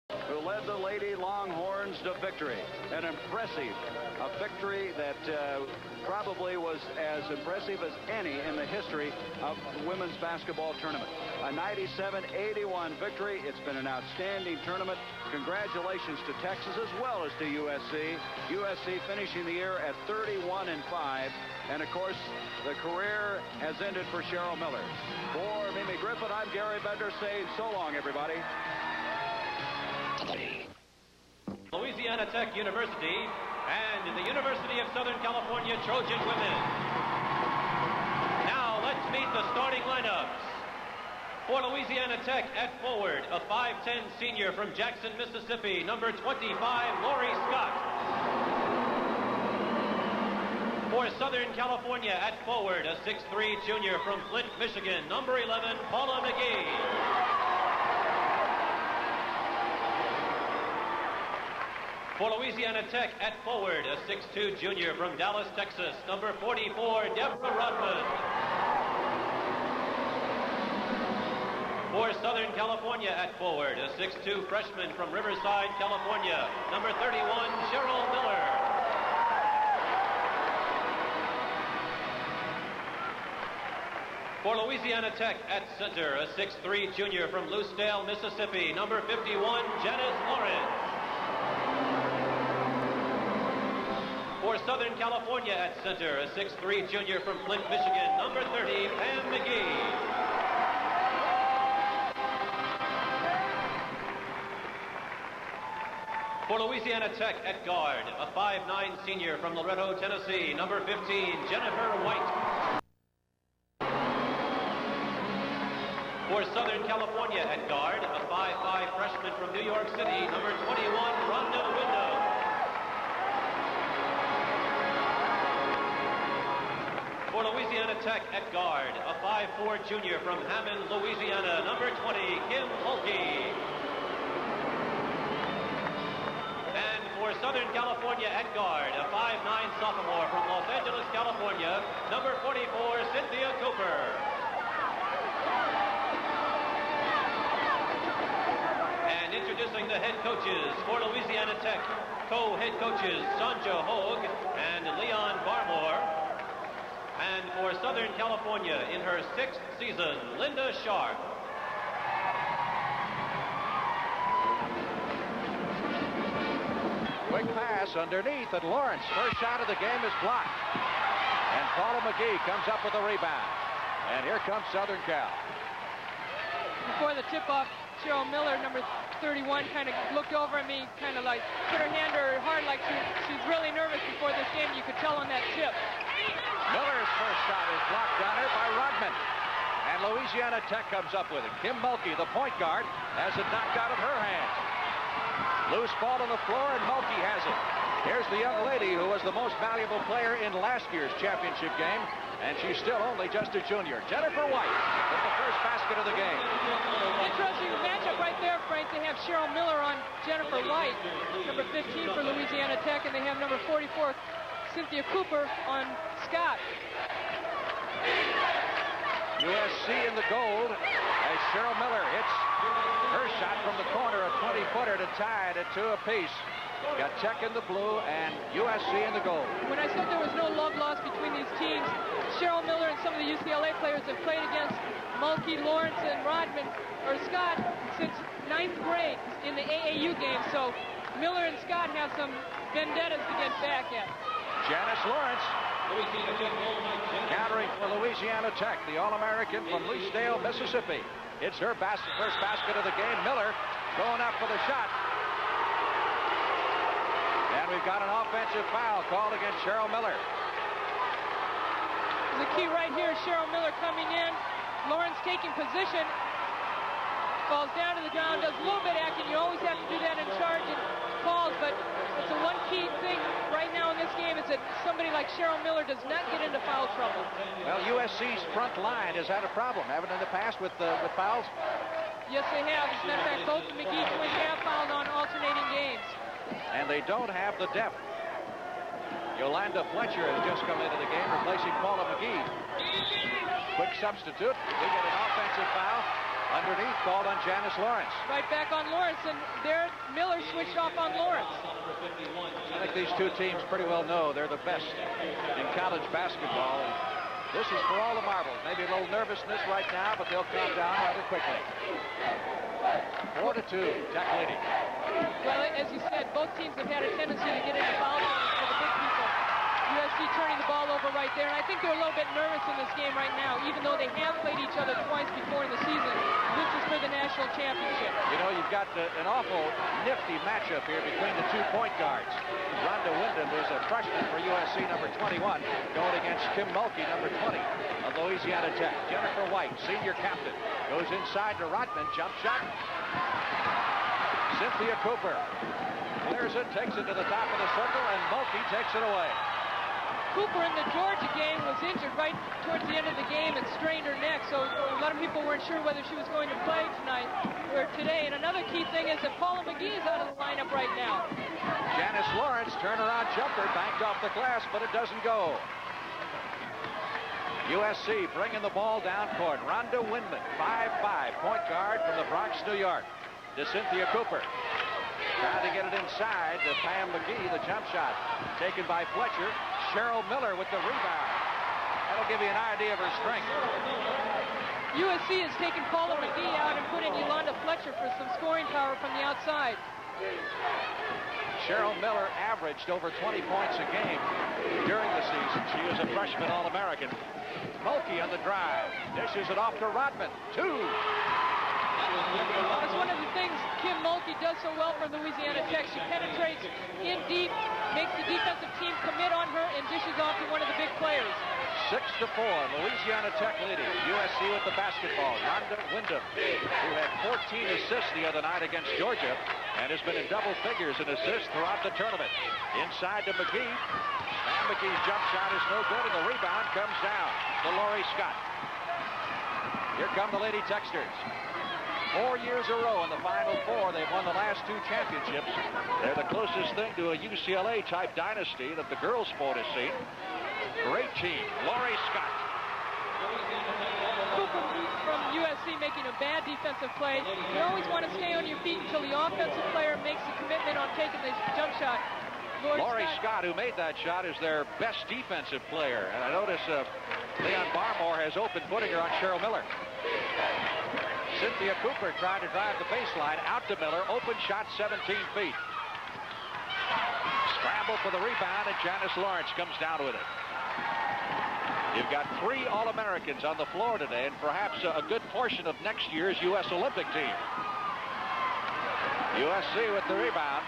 who led the Lady Longhorns to victory. An impressive victory that probably was as impressive as any in the history of the women's basketball tournament. A 97-81 victory. It's been an outstanding tournament. Congratulations to Texas as well as to USC. USC finishing the year at 31-5. And of course, the career has ended for Cheryl Miller. For Mimi Griffin, I'm Gary Bender saying so long, everybody. Louisiana Tech University and the University of Southern California Trojan women. Now let's meet the starting lineups. For Louisiana Tech at forward, a 5'10 senior from Jackson, Mississippi, number 25, Lori Scott. For Southern California at forward, a 6'3 junior from Flint, Michigan, number 11, Paula McGee. For Louisiana Tech at forward, a 6'2 junior from Dallas, Texas, number 44, Deborah Rodman. For Southern California at forward, a 6'2 freshman from Riverside, California, number 31, Cheryl Miller. For Louisiana Tech at center, a 6'3 junior from Lucedale, Mississippi, number 51, Janice Lawrence. For Southern California at center, a 6'3 junior from Flint, Michigan, number 30, Pam McGee. For Louisiana Tech at guard, a 5'9 senior from Loretto, Tennessee, number 15, Jennifer White. For Southern California at guard, a 5'5 freshman from New York City, number 21, Rhonda Window. For Louisiana Tech at guard, a 5'4 junior from Hammond, Louisiana, number 20, Kim Mulkey. And for Southern California at guard, a 5'9 sophomore from Los Angeles, California, number 44, Cynthia Cooper. And introducing the head coaches for Louisiana Tech, co-head coaches Sanja Hogue and Leon Barmore. And for Southern California, in her 6th season, Linda Sharp. Quick pass underneath, and Lawrence, first shot of the game is blocked. And Paula McGee comes up with a rebound. And here comes Southern Cal. Before the tip-off, Cheryl Miller, number 31, kind of looked over at me, kind of like put her hand to her heart like she's really nervous before this game. You could tell on that tip. Miller's first shot is blocked on her by Rodman. And Louisiana Tech comes up with it. Kim Mulkey, the point guard, has it knocked out of her hands. Loose ball on the floor, and Mulkey has it. Here's the young lady who was the most valuable player in last year's championship game, and she's still only just a junior. Jennifer White with the first basket of the game. Interesting matchup right there, Frank. They have Cheryl Miller on Jennifer White, number 15 for Louisiana Tech, and they have number 44, Cynthia Cooper on Scott. USC in the gold as Cheryl Miller hits her shot from the corner, a 20-footer to tie it at 2 apiece. Got Tech in the blue and USC in the gold. When I said there was no love lost between these teams, Cheryl Miller and some of the UCLA players have played against Mulkey, Lawrence, and Rodman, or Scott, since 9th grade in the AAU game. So Miller and Scott have some vendettas to get back at. Janice Lawrence countering for Louisiana Tech, the All-American from Lucedale, Mississippi. It's her first basket of the game. Miller going up for the shot. And we've got an offensive foul called against Cheryl Miller. The key right here is Cheryl Miller coming in. Lawrence taking position. Falls down to the ground, does a little bit acting. You always have to do that in charge and calls, but it's the one key thing right now in this game is that somebody like Cheryl Miller does not get into foul trouble. Well, USC's front line has had a problem, haven't it, in the past with fouls? Yes, they have. As a matter of fact, both the McGee twins have fouled on alternating games. And they don't have the depth. Yolanda Fletcher has just come into the game, replacing Paula McGee. Quick substitute. We get an offensive foul. Underneath, called on Janice Lawrence. Right back on Lawrence, and there Miller switched off on Lawrence. I think these two teams pretty well know they're the best in college basketball. And this is for all the marbles. Maybe a little nervousness right now, but they'll calm down rather quickly. 4-2, Tech leading. Well, as you said, both teams have had a tendency to get into foul zones for the big people. USC turning the ball over right there, and I think they're a little bit nervous in this game right now, even though they have played each other twice before in the season. This is for the national championship. You know, you've got an awful nifty matchup here between the 2 point guards. Rhonda Wyndham is a freshman for USC, number 21, going against Kim Mulkey, number 20 of Louisiana Tech. Jennifer White, senior captain, goes inside to Rodman, jump shot. Cynthia Cooper clears it, takes it to the top of the circle, and Mulkey takes it away. Cooper in the Georgia game was injured right towards the end of the game and strained her neck, so a lot of people weren't sure whether she was going to play tonight or today. And another key thing is that Paula McGee is out of the lineup right now. Janice Lawrence, turnaround jumper, banked off the glass, but it doesn't go. USC bringing the ball down court. Rhonda Windman, 5'5", point guard from the Bronx, New York, to Cynthia Cooper. Trying to get it inside to Pam McGee, the jump shot taken by Fletcher. Cheryl Miller with the rebound. That'll give you an idea of her strength. USC has taken Paula McGee out and put in Yolanda Fletcher for some scoring power from the outside. Cheryl Miller averaged over 20 points a game during the season. She was a freshman All-American. Mulkey on the drive. Dishes it off to Rodman. 2. It's one of the things Kim Mulkey does so well for Louisiana Tech. She penetrates in deep, makes the defensive team commit on her, and dishes off to one of the big players. 6-4, Louisiana Tech leading. USC with the basketball. Rhonda Wyndham, who had 14 assists the other night against Georgia, and has been in double figures in assists throughout the tournament. Inside to McGee. Pam McGee's jump shot is no good, and the rebound comes down to Lori Scott. Here come the Lady Techsters. 4 years in a row in the Final Four. They've won the last 2 championships. They're the closest thing to a UCLA-type dynasty that the girls' sport has seen. Great team. Lori Scott. Cooper from USC making a bad defensive play. You always want to stay on your feet until the offensive player makes a commitment on taking the jump shot. Lori Scott, who made that shot, is their best defensive player. And I notice Leon Barmore has open footing her on Cheryl Miller. Cynthia Cooper trying to drive the baseline out to Miller. Open shot, 17 feet. Scramble for the rebound, and Janice Lawrence comes down with it. You've got 3 All-Americans on the floor today, and perhaps a good portion of next year's U.S. Olympic team. USC with the rebound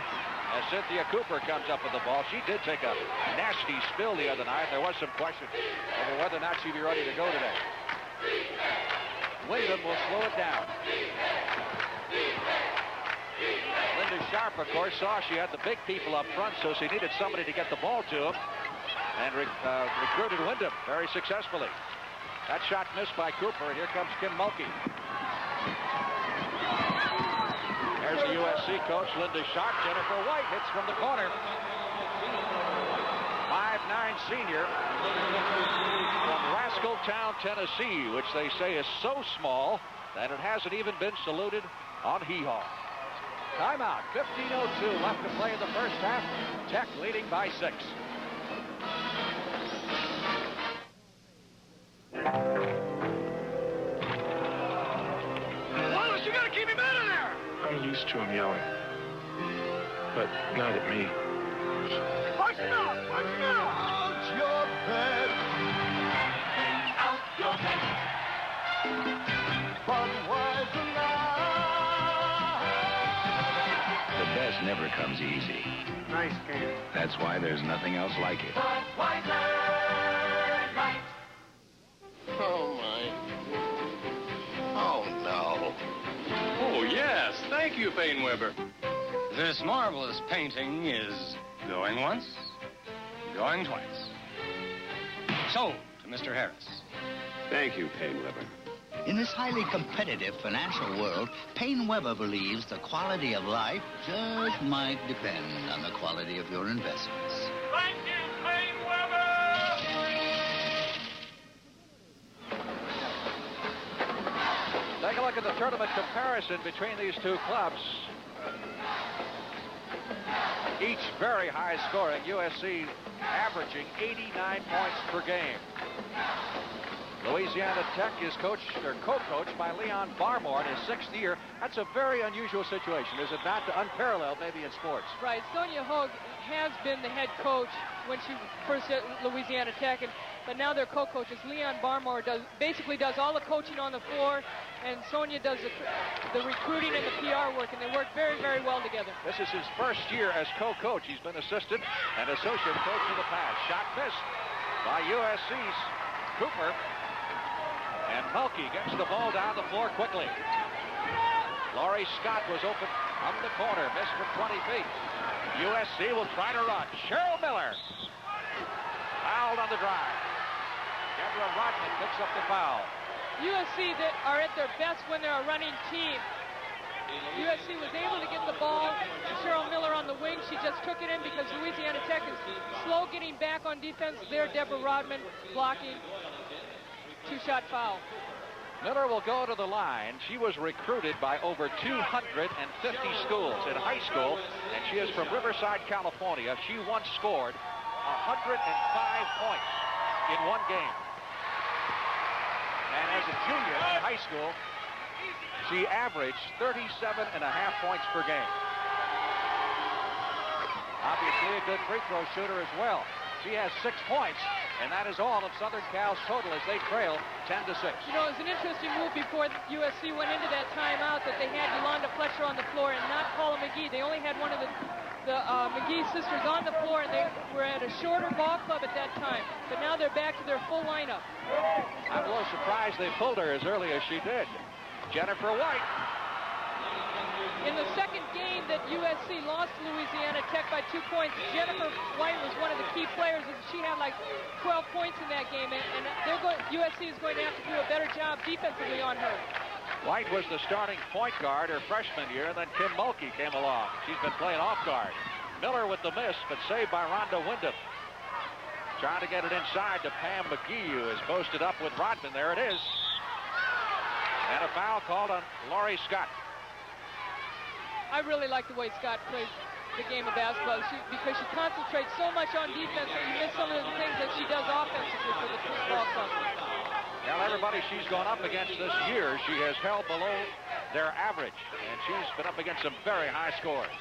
as Cynthia Cooper comes up with the ball. She did take a nasty spill the other night. There was some question over whether or not she'd be ready to go today. Wyndham will slow it down. Linda Sharp, of course, saw she had the big people up front, so she needed somebody to get the ball to him, and recruited Wyndham very successfully. That shot missed by Cooper, and here comes Kim Mulkey. There's the USC coach, Linda Sharp. Jennifer White hits from the corner. 5'9" senior from Rascaltown, Tennessee, which they say is so small that it hasn't even been saluted on Hee Haw. Timeout. 15:02 left to play in the first half. Tech leading by 6. Wallace, you gotta keep him out of there! I'm used to him yelling, but not at me. Watch now! Watch now! Out your bed! Out your bed! Budweiser Light! The best never comes easy. Nice can. That's why there's nothing else like it. Budweiser Light! Oh, my. Oh, no. Oh, yes. Thank you, Painweber. This marvelous painting is going once, going twice. Sold to Mr. Harris. Thank you, Painweber. In this highly competitive financial world, Paine-Webber believes the quality of life just might depend on the quality of your investments. Thank you, Paine-Webber! Take a look at the tournament comparison between these two clubs. Each very high scoring. USC averaging 89 points per game. Louisiana Tech is coached or co-coached by Leon Barmore in his 6th year. That's a very unusual situation, is it not? Unparalleled maybe in sports. Right. Sonia Hogue has been the head coach when she first at Louisiana Tech, but now they're co-coaches. Leon Barmore basically does all the coaching on the floor, and Sonia does the recruiting and the PR work, and they work very, very well together. This is his first year as co-coach. He's been assistant and associate coach in the past. Shot missed by USC's Cooper. And Mulkey gets the ball down the floor quickly. Laurie Scott was open from the corner, missed from 20 feet. USC will try to run. Cheryl Miller fouled on the drive. Deborah Rodman picks up the foul. USC that are at their best when they're a running team. USC was able to get the ball to Cheryl Miller on the wing. She just took it in because Louisiana Tech is slow getting back on defense. There, Deborah Rodman blocking. Two-shot foul. Miller will go to the line. She was recruited by over 250 schools in high school, and she is from Riverside, California. She once scored 105 points in one game. And as a junior in high school, she averaged 37.5 points per game. Obviously a good free throw shooter as well. She has 6 points. And that is all of Southern Cal's total as they trail 10-6. You know, it was an interesting move before USC went into that timeout that they had Yolanda Fletcher on the floor and not Paula McGee. They only had one of the McGee sisters on the floor, and they were at a shorter ball club at that time. But now they're back to their full lineup. I'm a little surprised they pulled her as early as she did. Jennifer White. In the second game that USC lost to Louisiana Tech by 2 points, Jennifer White was one of the key players. She had like 12 points in that game, and USC is going to have to do a better job defensively on her. White was the starting point guard her freshman year, and then Kim Mulkey came along. She's been playing off guard. Miller with the miss, but saved by Rhonda Wyndham. Trying to get it inside to Pam McGee, who is posted up with Rodman. There it is. And a foul called on Laurie Scott. I really like the way Scott plays the game of basketball because she concentrates so much on defense that you miss some of the things that she does offensively for the ball club. Now, everybody she's gone up against this year, she has held below their average, and she's been up against some very high scores.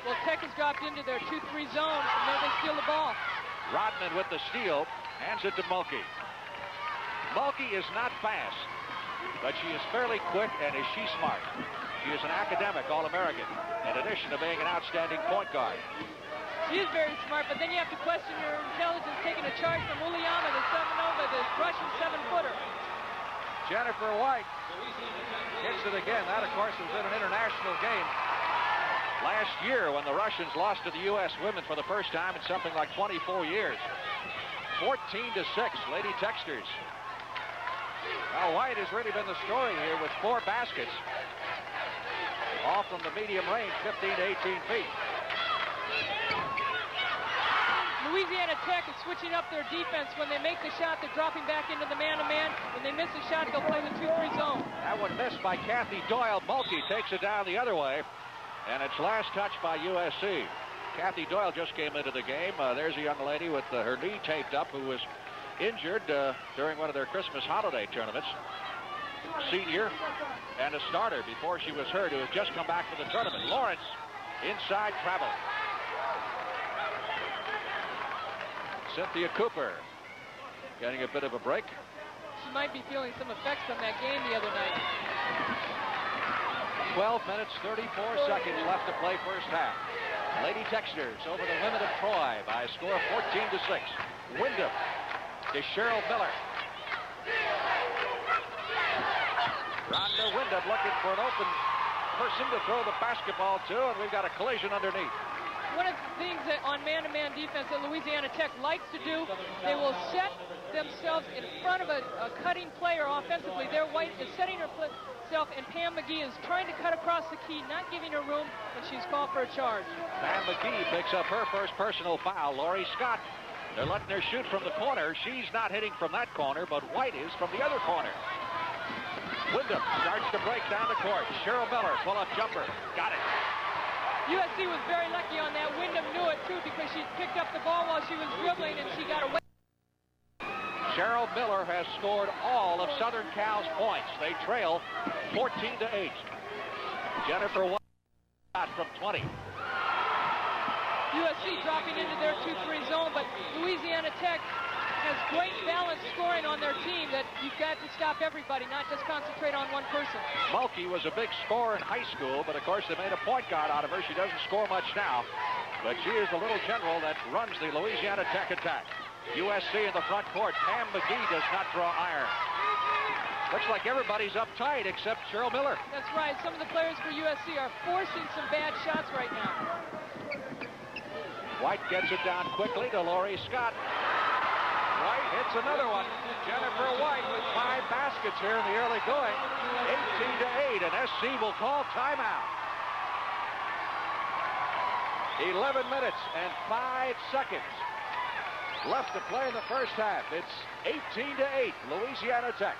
Well, Tech has dropped into their 2-3 zone, and there they steal the ball. Rodman with the steal, hands it to Mulkey. Mulkey is not fast, but she is fairly quick, and is she smart. She is an academic All-American, in addition to being an outstanding point guard. She is very smart, but then you have to question your intelligence taking a charge from Uliama, the 7-over, the Russian 7-footer. Jennifer White hits it again. That, of course, was in an international game last year when the Russians lost to the U.S. women for the first time in something like 24 years. 14-6, Lady Texters. Now, White has really been the story here with 4 baskets. All from the medium range, 15 to 18 feet. Louisiana Tech is switching up their defense. When they make the shot, they're dropping back into the man-to-man. When they miss the shot, they'll play the 2-3 zone. That one missed by Kathy Doyle. Mulkey takes it down the other way, and it's last touch by USC. Kathy Doyle just came into the game. There's a young lady with her knee taped up who was injured during one of their Christmas holiday tournaments. Senior and a starter before she was hurt, who has just come back from the tournament. Lawrence, inside travel. Cynthia Cooper getting a bit of a break. She might be feeling some effects from that game the other night. 12 minutes, 34 seconds left to play first half. Lady Texters over the women of Troy by a score of 14-6. Wyndham to Cheryl Miller. Rhonda Wyndham looking for an open person to throw the basketball to, and we've got a collision underneath. One of the things that on man-to-man defense that Louisiana Tech likes to do, they will set themselves in front of a cutting player offensively. Their White is setting herself, and Pam McGee is trying to cut across the key, not giving her room, and she's called for a charge. Pam McGee picks up her first personal foul. Laurie Scott, they're letting her shoot from the corner. She's not hitting from that corner, but White is from the other corner. Wyndham starts to break down the court. Cheryl Miller, pull-up jumper. Got it. USC was very lucky on that. Wyndham knew it, too, because she picked up the ball while she was dribbling, and she got away. Cheryl Miller has scored all of Southern Cal's points. They trail 14-8. Jennifer White shot from 20. USC dropping into their 2-3 zone, but Louisiana Tech has great balanced scoring on their team that you've got to stop everybody, not just concentrate on one person. Mulkey was a big scorer in high school, but of course they made a point guard out of her. She doesn't score much now, but she is the little general that runs the Louisiana Tech attack. USC in the front court. Pam McGee does not draw iron. Looks like everybody's uptight except Cheryl Miller. That's right. Some of the players for USC are forcing some bad shots right now. White gets it down quickly to Lori Scott. White hits another one. Jennifer White with 5 baskets here in the early going. 18-8, and SC will call timeout. 11 minutes and 5 seconds left to play in the first half. It's 18-8, Louisiana Tech.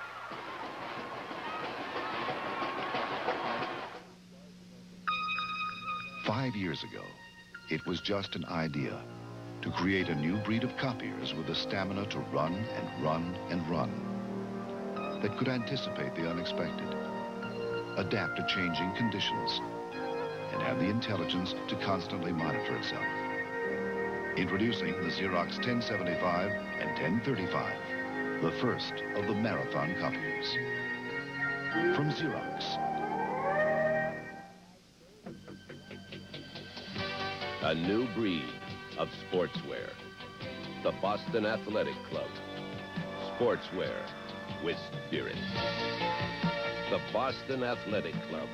Five years ago, it was just an idea to create a new breed of copiers with the stamina to run and run and run, that could anticipate the unexpected, adapt to changing conditions, and have the intelligence to constantly monitor itself. Introducing the Xerox 1075 and 1035, the first of the marathon copiers. From Xerox. A new breed of sportswear. The Boston Athletic Club. Sportswear with spirit. The Boston Athletic Club.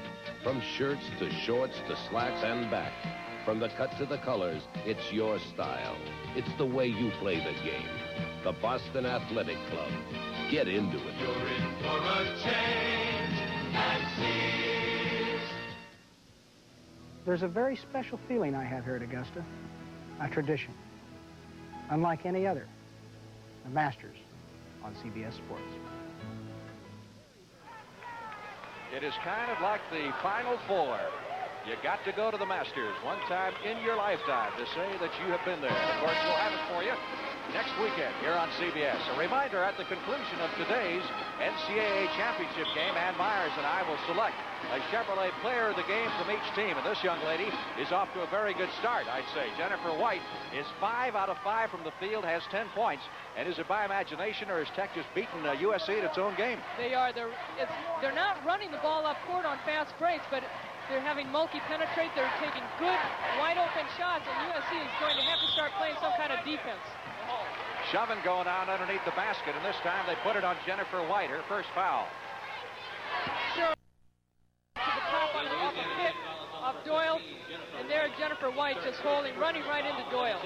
From shirts to shorts to slacks and back. From the cut to the colors, it's your style. It's the way you play the game. The Boston Athletic Club. Get into it. You're in for a change at Sears. There's a very special feeling I have here at Augusta. A tradition. Unlike any other. The Masters on CBS Sports. It is kind of like the Final Four. You got to go to the Masters one time in your lifetime to say that you have been there. Of course, we'll have it for you next weekend here on CBS. A reminder, at the conclusion of today's NCAA championship game, Ann Myers and I will select a Chevrolet player of the game from each team. And this young lady is off to a very good start, I'd say. Jennifer White is 5 out of 5 from the field, has 10 points. And is it by imagination, or is Tech just beaten USC at its own game? They are. They're not running the ball up court on fast breaks, but they're having Mulkey penetrate. They're taking good, wide-open shots, and USC is going to have to start playing some kind of defense. Shoving going on underneath the basket, and this time they put it on Jennifer White, her first foul. Sure. To the top off a hit of Doyle, and there Jennifer White just running right into Doyle.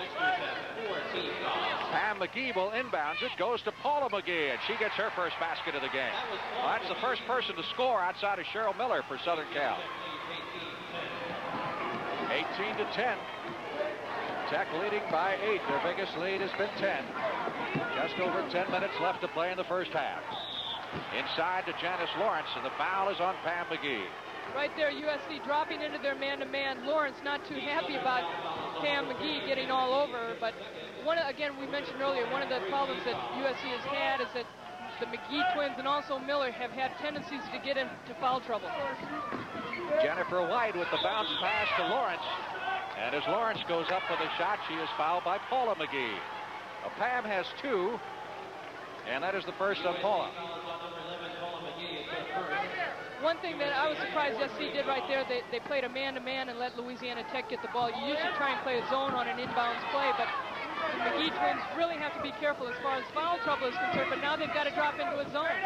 Pam McGee will inbounds it, goes to Paula McGee, and she gets her first basket of the game. Well, that's the first person to score outside of Cheryl Miller for Southern Cal. 18-10. Tech leading by 8. Their biggest lead has been 10. Just over 10 minutes left to play in the first half. Inside to Janice Lawrence, and the foul is on Pam McGee. Right there, USC dropping into their man-to-man. Lawrence not too happy about Pam McGee getting all over her, but again, we mentioned earlier, one of the problems that USC has had is that the McGee twins and also Miller have had tendencies to get into foul trouble. Jennifer White with the bounce pass to Lawrence. And as Lawrence goes up with a shot, she is fouled by Paula McGee. Pam has 2, and that is the first of Paula. One thing that I was surprised SC did right there, they played a man-to-man and let Louisiana Tech get the ball. You usually try and play a zone on an inbounds play, but the McGee twins really have to be careful as far as foul trouble is concerned, but now they've got to drop into a zone.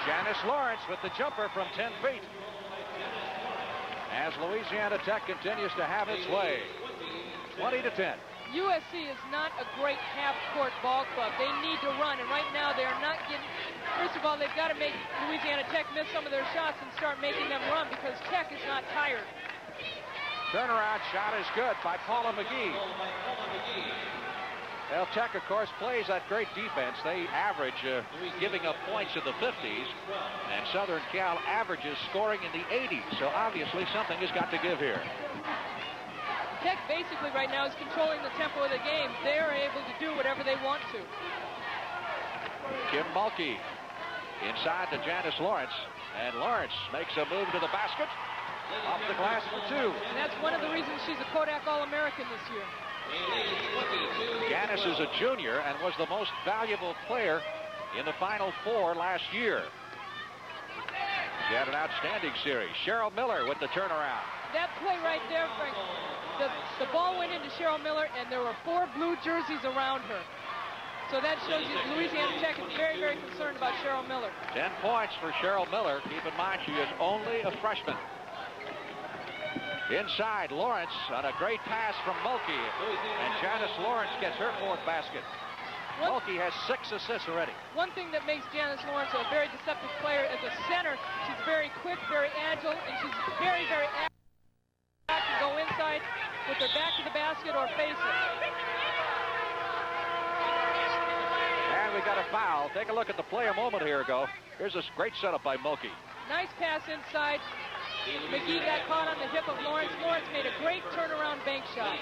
Janice Lawrence with the jumper from 10 feet. As Louisiana Tech continues to have its way. 20-10. USC is not a great half-court ball club. They need to run, and right now they are not getting... First of all, they've got to make Louisiana Tech miss some of their shots and start making them run because Tech is not tired. Turnaround shot is good by Paula McGee. Well, Tech, of course, plays that great defense. They average giving up points in the 50s, and Southern Cal averages scoring in the 80s. So obviously something has got to give here. Tech basically right now is controlling the tempo of the game. They're able to do whatever they want to. Kim Mulkey inside to Janice Lawrence, and Lawrence makes a move to the basket. Off the glass for two. And that's one of the reasons she's a Kodak All-American this year. Janice is a junior and was the most valuable player in the Final Four last year. She had an outstanding series. Cheryl Miller with the turnaround. That play right there, Frank, the ball went into Cheryl Miller, and there were 4 blue jerseys around her. So that shows you Louisiana Tech is very, very concerned about Cheryl Miller. 10 points for Cheryl Miller. Keep in mind, she is only a freshman. Inside, Lawrence on a great pass from Mulkey. And Janice Lawrence gets her 4th basket. Mulkey has 6 assists already. One thing that makes Janice Lawrence a very deceptive player as a center, she's very quick, very agile, and she's very, very active. Can go inside with her back to the basket or face it. And we got a foul. Take a look at the play a moment here ago. Here's a great setup by Mulkey. Nice pass inside. McGee got caught on the hip of Lawrence. Lawrence made a great turnaround bank shot.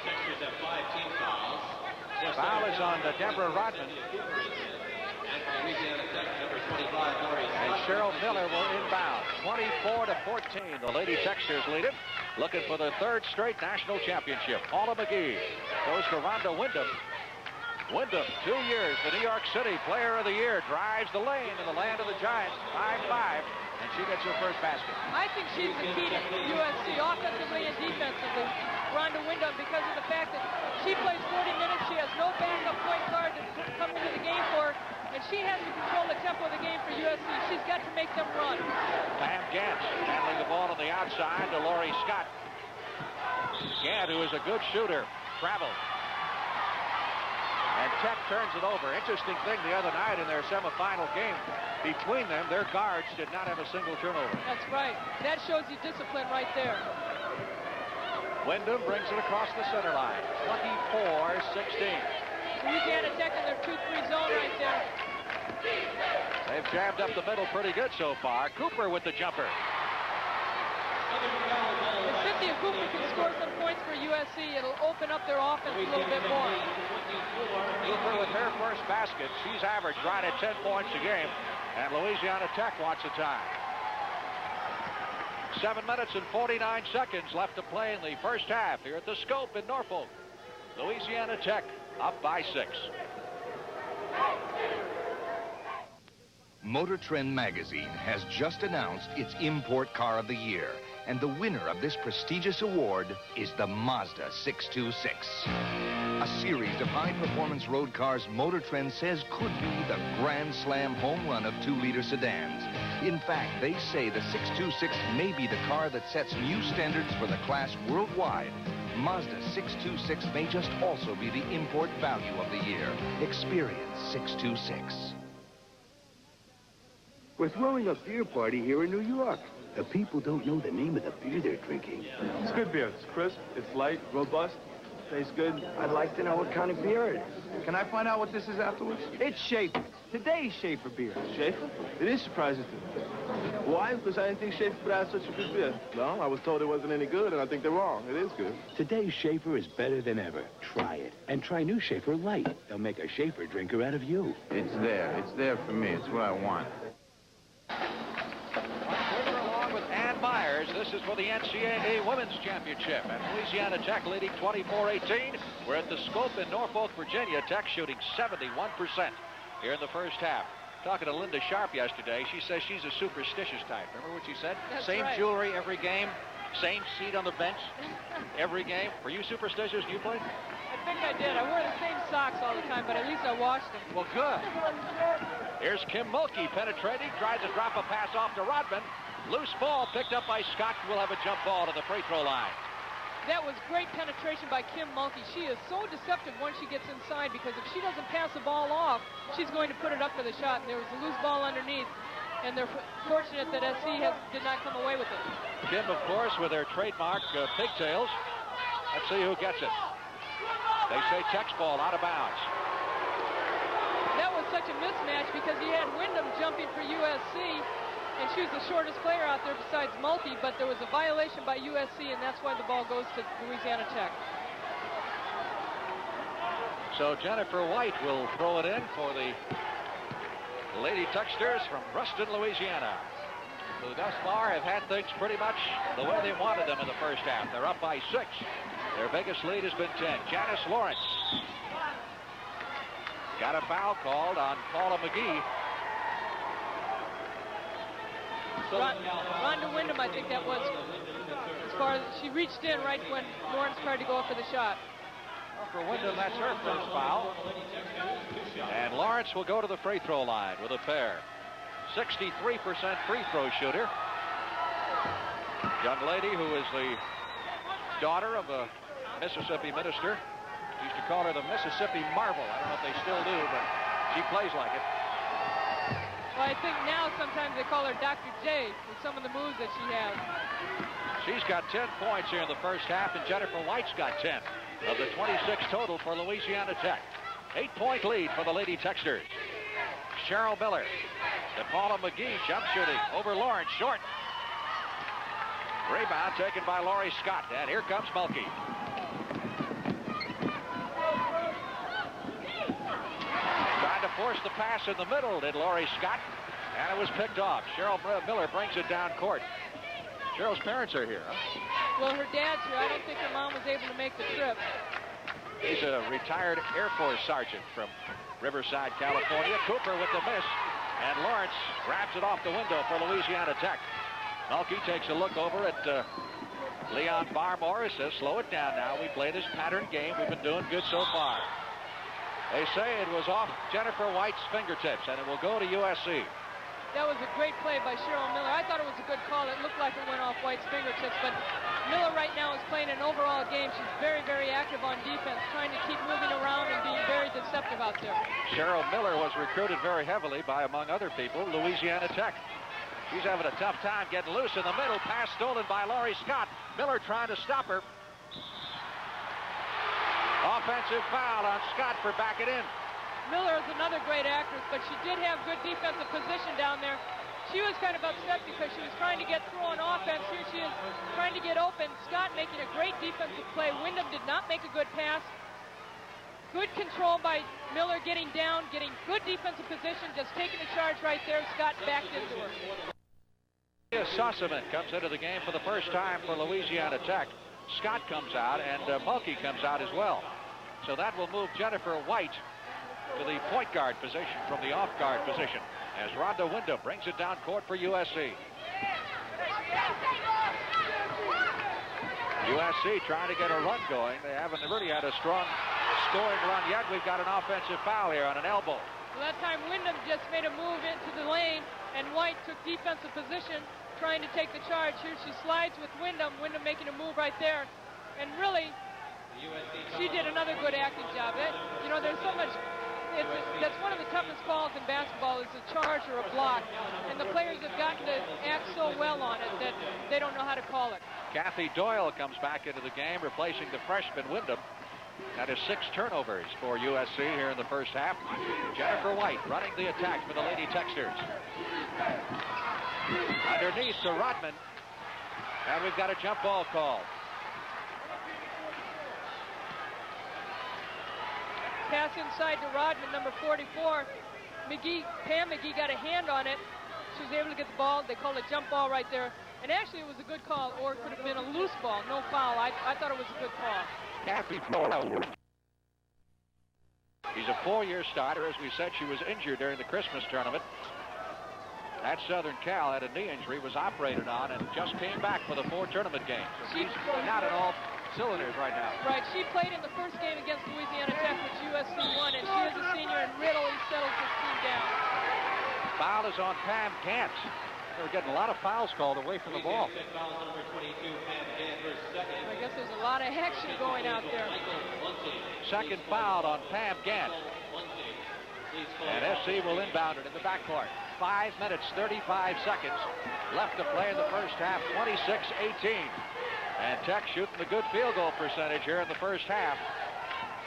Foul is on Deborah Rodman. And Cheryl Miller will inbound. 24-14. The Lady Techsters lead it. Looking for their 3rd straight national championship. Paula McGee goes to Rhonda Wyndham. Wyndham, 2 years, the New York City Player of the Year, drives the lane in the land of the Giants, 5-5. And she gets her 1st basket. I think she's the key to USC offensively and defensively, Rhonda Wyndham, because of the fact that she plays 40 minutes. She has no backup point guard to come into the game for her, and she has to control the tempo of the game for USC. She's got to make them run. Pam Gantz handling the ball on the outside to Lori Scott. Gant, who is a good shooter, traveled. And Tech turns it over. Interesting thing the other night in their semifinal game, between them, their guards did not have a single turnover. That's right. That shows you discipline right there. Wyndham brings it across the center line. 24-16. Louisiana Tech in their 2-3 zone right there. They've jammed up the middle pretty good so far. Cooper with the jumper. If Cynthia Cooper can score some points for USC, it'll open up their offense a little bit more. Cooper with her 1st basket. She's averaged right at 10 points a game. And Louisiana Tech wants a tie. 7 minutes and 49 seconds left to play in the 1st half here at the Scope in Norfolk. Louisiana Tech up by 6. Motor Trend magazine has just announced its Import Car of the Year, and the winner of this prestigious award is the Mazda 626. A series of high-performance road cars Motor Trend says could be the grand slam home run of 2-liter sedans. In fact, they say the 626 may be the car that sets new standards for the class worldwide. Mazda 626 may just also be the import value of the year. Experience 626. We're throwing a beer party here in New York. The people don't know the name of the beer they're drinking. It's good beer. It's crisp, it's light, robust, tastes good. I'd like to know what kind of beer it is. Can I find out what this is afterwards? It's Schaefer. Today's Schaefer beer. Schaefer? It is surprising to me. Why? Because I didn't think Schaefer put out such a good beer. No, I was told it wasn't any good, and I think they're wrong. It is good. Today's Schaefer is better than ever. Try it. And try new Schaefer Light. They'll make a Schaefer drinker out of you. It's there. It's there for me. It's what I want. Along with Ann Myers, this is for the NCAA Women's Championship. And Louisiana Tech leading 24-18. We're at the Scope in Norfolk, Virginia. Tech shooting 71% here in the 1st half. Talking to Linda Sharp yesterday, she says she's a superstitious type. Remember what she said? That's Same right. jewelry every game, same seat on the bench every game. Were you superstitious? You played? I think I did. I wore the same socks all the time, but at least I washed them. Well, good. Here's Kim Mulkey penetrating, tries to drop a pass off to Rodman. Loose ball picked up by Scott. Will have a jump ball to the free throw line. That was great penetration by Kim Mulkey. She is so deceptive once she gets inside, because if she doesn't pass the ball off, she's going to put it up for the shot. And there was a loose ball underneath, and they're fortunate that SC did not come away with it. Kim, of course, with their trademark pigtails. Let's see who gets it. They say Tech's ball out of bounds. that was such a mismatch because he had Wyndham jumping for USC, and she was the shortest player out there besides Mulkey, but there was a violation by USC, and that's why the ball goes to Louisiana Tech. So Jennifer White will throw it in for the Lady Techsters from Ruston, Louisiana, who thus far have had things pretty much the way they wanted them in the first half. They're up by 6. Their biggest lead has been 10. Janice Lawrence got a foul called on Paula McGee. Rhonda Wyndham, I think that was, as far as she reached in right when Lawrence tried to go up for the shot. Well, for Wyndham, that's her first foul. And Lawrence will go to the free throw line with a pair. 63% free throw shooter. Young lady who is the daughter of a Mississippi minister. Used to call her the Mississippi Marvel. I don't know if they still do, but she plays like it. Well, I think now sometimes they call her Dr. J with some of the moves that she has. She's got 10 points here in the first half, and Jennifer White's got 10 of the 26 total for Louisiana Tech. 8-point lead for the Lady Techsters. Cheryl Miller to Paula McGee, jump shooting over Lawrence, short. Rebound taken by Laurie Scott, and here comes Mulkey. Trying to force the pass in the middle, did Laurie Scott, and it was picked off. Cheryl Miller brings it down court. Cheryl's parents are here, huh? Well, her dad's here. I don't think her mom was able to make the trip. He's a retired Air Force sergeant from Riverside, California. Cooper with the miss, and Lawrence grabs it off the window for Louisiana Tech. Mulkey takes a look over at Leon Barmore. Says, slow it down now. We play this pattern game. We've been doing good so far. They say it was off Jennifer White's fingertips, and it will go to USC. That was a great play by Cheryl Miller. I thought it was a good call. It looked like it went off White's fingertips, but Miller right now is playing an overall game. She's very, very active on defense, trying to keep moving around and being very deceptive out there. Cheryl Miller was recruited very heavily by, among other people, Louisiana Tech. She's having a tough time getting loose in the middle. Pass stolen by Laurie Scott. Miller trying to stop her. Offensive foul on Scott for backing in. Miller is another great actress, but she did have good defensive position down there. She was kind of upset because she was trying to get through on offense. Here she is trying to get open. Scott making a great defensive play. Wyndham did not make a good pass. Good control by Miller, getting down, getting good defensive position, just taking a charge right there. Scott backed into her. Sussman comes into the game for the first time for Louisiana Tech. Scott comes out, and Mulkey comes out as well. So that will move Jennifer White to the point guard position from the off guard position as Rhonda Wyndham brings it down court for USC. USC trying to get a run going. They haven't really had a strong scoring run yet. We've got an offensive foul here on an elbow. Well, that time Wyndham just made a move into the lane, and White took defensive position, trying to take the charge. Here she slides with Wyndham. Wyndham making a move right there, and really, she did another good acting job. You know, there's so much. That's one of the toughest calls in basketball, is a charge or a block. And the players have gotten to act so well on it that they don't know how to call it. Kathy Doyle comes back into the game, replacing the freshman Wyndham. That is 6 turnovers for USC here in the first half. Jennifer White running the attack for the Lady Techsters. Underneath to Rodman. And we've got a jump ball call. Pass inside to Rodman, number 44. Pam McGee got a hand on it. She was able to get the ball. They called a jump ball right there. And actually, it was a good call, or it could have been a loose ball. No foul. I thought it was a good call. He's a 4-year starter. As we said, she was injured during the Christmas tournament at Southern Cal, had a knee injury, was operated on, and just came back for the 4 tournament games. So she's not at all cylinders right now. Right, she played in the first game against Louisiana Tech, which USC won, and she is a senior, and really settles this team down. Foul is on Pam Gant. They're getting a lot of fouls called away from the ball. I guess there's a lot of action going out there. Second foul on Pam Gant. And SC will inbound it in the backcourt. 5 minutes, 35 seconds left to play in the first half, 26-18. And Tech shooting a good field goal percentage here in the first half.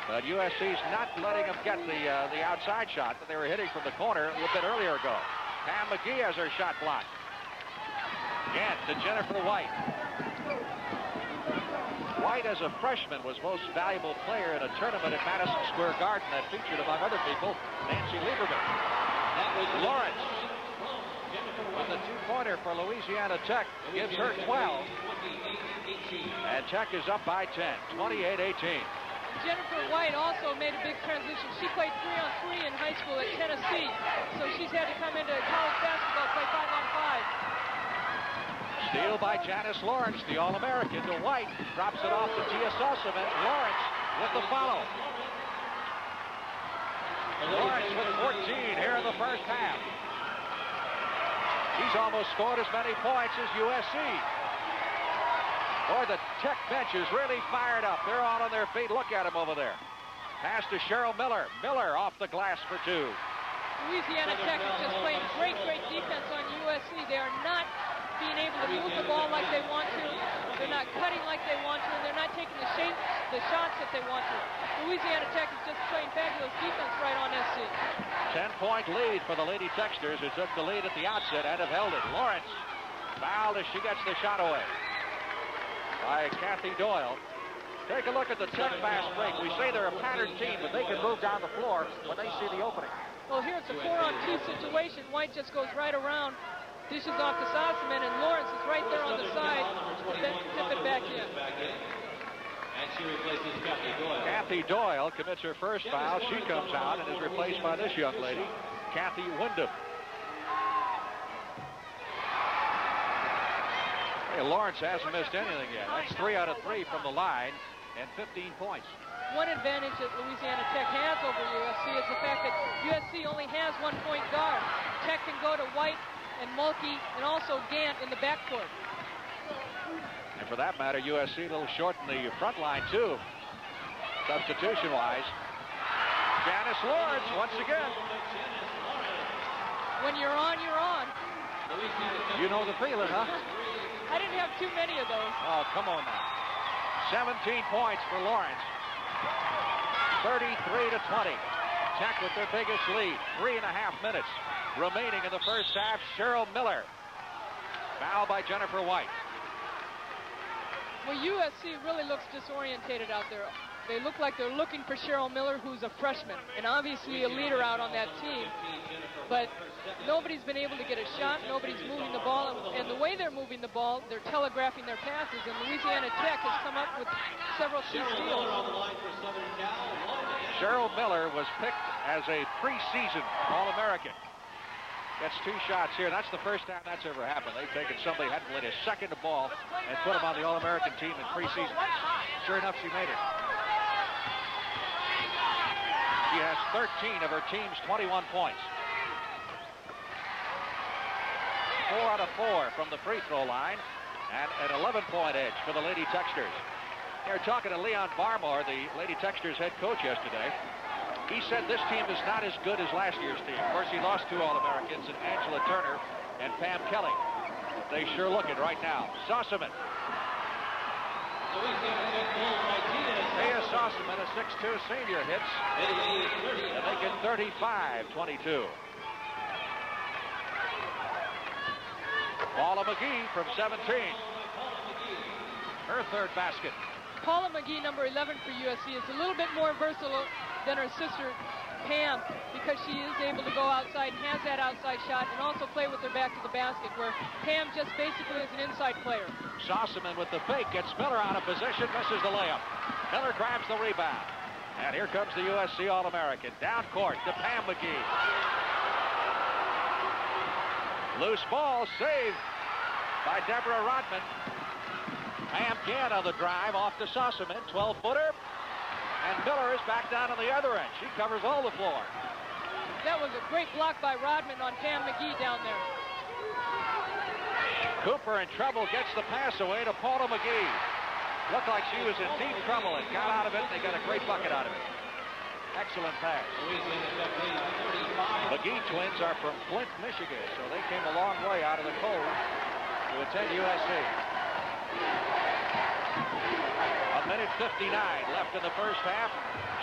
But USC's not letting them get the outside shot that they were hitting from the corner a bit earlier ago. Pam McGee has her shot blocked. Again to Jennifer White. White, as a freshman, was most valuable player in a tournament at Madison Square Garden that featured, among other people, Nancy Lieberman. Lawrence with a two-pointer for Louisiana Tech gives her 12. And Tech is up by 10, 28-18. Jennifer White also made a big transition. She played 3-on-3 in high school at Tennessee, so she's had to come into college basketball, play 5-on-5. Steal by Janice Lawrence, the All-American, to White. Drops it off to Tia Sussman. Lawrence with the follow. Lawrence with 14 here in the first half. He's almost scored as many points as USC. Boy, the Tech bench is really fired up. They're all on their feet. Look at him over there. Pass to Cheryl Miller. Miller off the glass for 2. Louisiana Tech is just playing great defense on USC. They are not being able to move the ball like they want to. They're not cutting like they want to. And they're not taking the shots that they want to. Louisiana Tech is just playing fabulous defense right on SC. 10-point lead for the Lady Techsters, who took the lead at the outset and have held it. Lawrence fouled as she gets the shot away by Kathy Doyle. Take a look at the Tech fast break. We say they're a patterned team, but they can move down the floor when they see the opening. Well, here it's a 4-on-2 situation. White just goes right around, dishes off to Sossaman, and Lawrence is right there on the side to then tip it back in. And she replaces Kathy Doyle. Kathy Doyle commits her first foul. She comes out and is replaced by this young lady, Kathy Wyndham. Hey, Lawrence hasn't missed anything yet. That's 3 out of 3 from the line and 15 points. One advantage that Louisiana Tech has over USC is the fact that USC only has 1-point guard. Tech can go to White and Mulkey and also Gant in the backcourt. And for that matter, USC a little short in the front line, too, substitution-wise. Janice Lawrence once again. When you're on, you're on. You know the feeling, huh? I didn't have too many of those. Oh, come on now. 17 points for Lawrence. 33-20. Tech with their biggest lead. 3.5 minutes remaining in the first half. Cheryl Miller. Foul by Jennifer White. Well, USC really looks disorientated out there. They look like they're looking for Cheryl Miller, who's a freshman, and obviously a leader out on that team. But nobody's been able to get a shot. Nobody's moving the ball. And the way they're moving the ball, they're telegraphing their passes. And Louisiana Tech has come up with several key steals. Cheryl Miller was picked as a preseason All-American. Gets 2 shots here. That's the first time that's ever happened. They've taken somebody who hadn't played a second of ball and put him on the All-American team in preseason. Sure enough, she made it. She has 13 of her team's 21 points. 4 out of 4 from the free throw line, and an 11-point edge for the Lady Techsters. They're talking to Leon Barmore, the Lady Techsters head coach, yesterday. He said this team is not as good as last year's team. Of course, he lost 2 All-Americans, in Angela Turner and Pam Kelly. But they sure look it right now. Sossaman. Thea Sossaman, a 6'2 senior, hits to make it 35-22. Paula McGee from 17. Her third basket. Paula McGee, number 11 for USC, is a little bit more versatile than her sister Pam, because she is able to go outside and has that outside shot and also play with her back to the basket, where Pam just basically is an inside player. Sossaman with the fake, gets Miller out of position, misses the layup. Miller grabs the rebound. And here comes the USC All-American. Down court to Pam McGee. Loose ball saved by Deborah Rodman. Pam Gant on the drive off to Sossaman, 12-footer. And Miller is back down on the other end. She covers all the floor. That was a great block by Rodman on Pam McGee down there. Cooper in trouble, gets the pass away to Paula McGee. Looked like she was in deep trouble and got out of it. They got a great bucket out of it. Excellent pass. McGee twins are from Flint, Michigan, so they came a long way out of the cold to attend USC. A minute minute 59 left in the first half.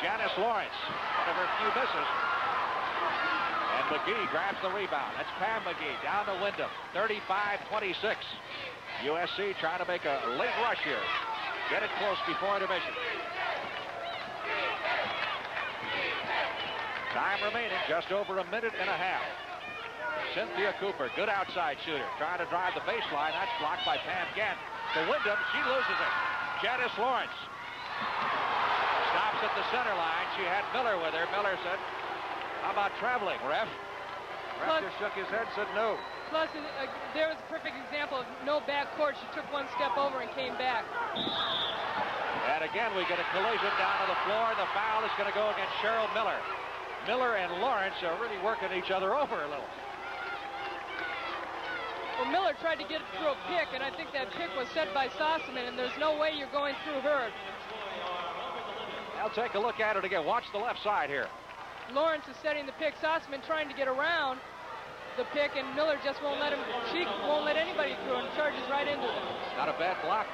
Janice Lawrence, one of her few misses. And McGee grabs the rebound. That's Pam McGee down to Wyndham. 35-26. USC trying to make a late rush here. Get it close before intermission. Time remaining, just over a minute and a half. Cynthia Cooper, good outside shooter, trying to drive the baseline. That's blocked by Pam Gant. To Wyndham, she loses it. Janice Lawrence stops at the center line. She had Miller with her. Miller said, how about traveling, ref? Ref just shook his head, said no. Plus, there was a perfect example of no backcourt. She took one step over and came back. And again, we get a collision down to the floor. The foul is going to go against Cheryl Miller. Miller and Lawrence are really working each other over a little. Well, Miller tried to get it through a pick, and I think that pick was set by Sossaman, and there's no way you're going through her. I'll take a look at it again. Watch the left side here. Lawrence is setting the pick. Sossaman trying to get around the pick, and Miller just won't let him. She won't let anybody through and charges right into them. Not a bad block.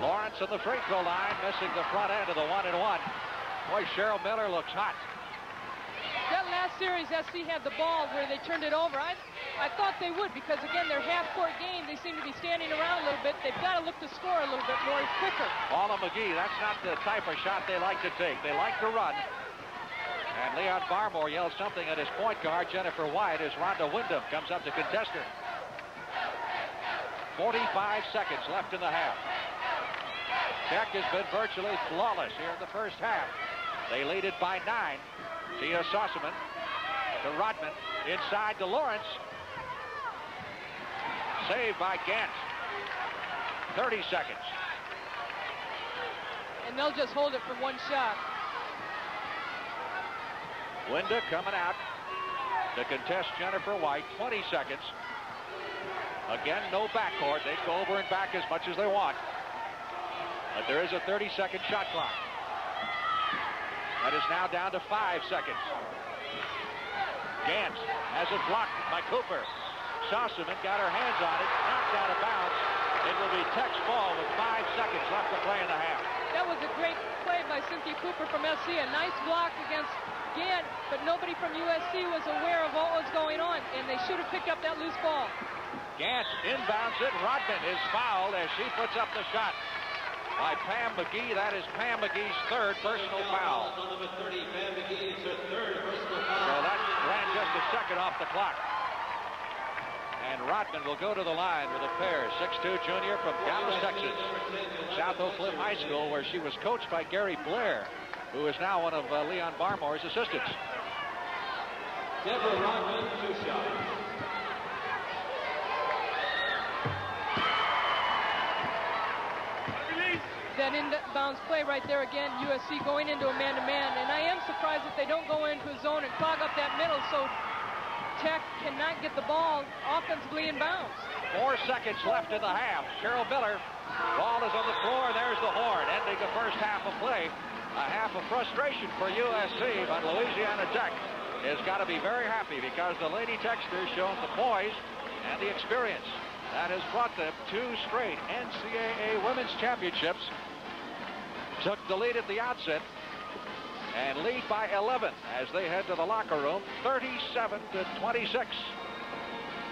Lawrence on the free throw line, missing the front end of the 1-and-1. Boy, Cheryl Miller looks hot. That last series, SC had the ball where they turned it over. I thought they would, because again, their half-court game, they seem to be standing around a little bit. They've got to look to score a little bit more quicker. Paula McGee, that's not the type of shot they like to take. They like to run. And Leon Barmore yells something at his point guard, Jennifer White, as Rhonda Wyndham comes up to contest her. 45 seconds left in the half. Tech has been virtually flawless here in the first half. They lead it by 9. Tia Sossaman to Rodman. Inside to Lawrence. Saved by Gant. 30 seconds. And they'll just hold it for one shot. Winda coming out to contest Jennifer White. 20 seconds. Again, no backcourt. They go over and back as much as they want. But there is a 30-second shot clock. That is now down to 5 seconds. Gant has it blocked by Cooper. Sossaman got her hands on it, knocked out of bounds. It will be Tech's ball with 5 seconds left to play in the half. That was a great play by Cynthia Cooper from SC. A nice block against Gant, but nobody from USC was aware of what was going on, and they should have picked up that loose ball. Gant inbounds it. Rodman is fouled as she puts up the shot by Pam McGee. That is Pam McGee's third personal foul. So that ran just a second off the clock. And Rodman will go to the line with a pair. 6'2" junior from Dallas, Texas. South Oak Cliff High School, where she was coached by Gary Blair, who is now one of Leon Barmore's assistants. Deborah Rodman, 2 shots. That inbounds play right there again, USC going into a man-to-man, and I am surprised that they don't go into a zone and clog up that middle so Tech cannot get the ball offensively in bounds. 4 seconds left in the half. Cheryl Miller, ball is on the floor. There's the horn, ending the first half of play. A half of frustration for USC, but Louisiana Tech has got to be very happy because the Lady Techsters shown the poise and the experience that has brought them 2 straight NCAA Women's Championships. Took the lead at the outset and lead by 11 as they head to the locker room, 37-26.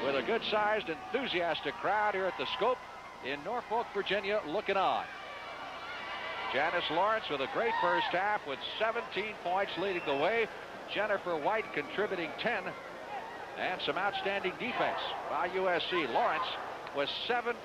With a good-sized, enthusiastic crowd here at the Scope in Norfolk, Virginia, looking on. Janice Lawrence with a great first half with 17 points leading the way. Jennifer White contributing 10 and some outstanding defense by USC. Lawrence was 7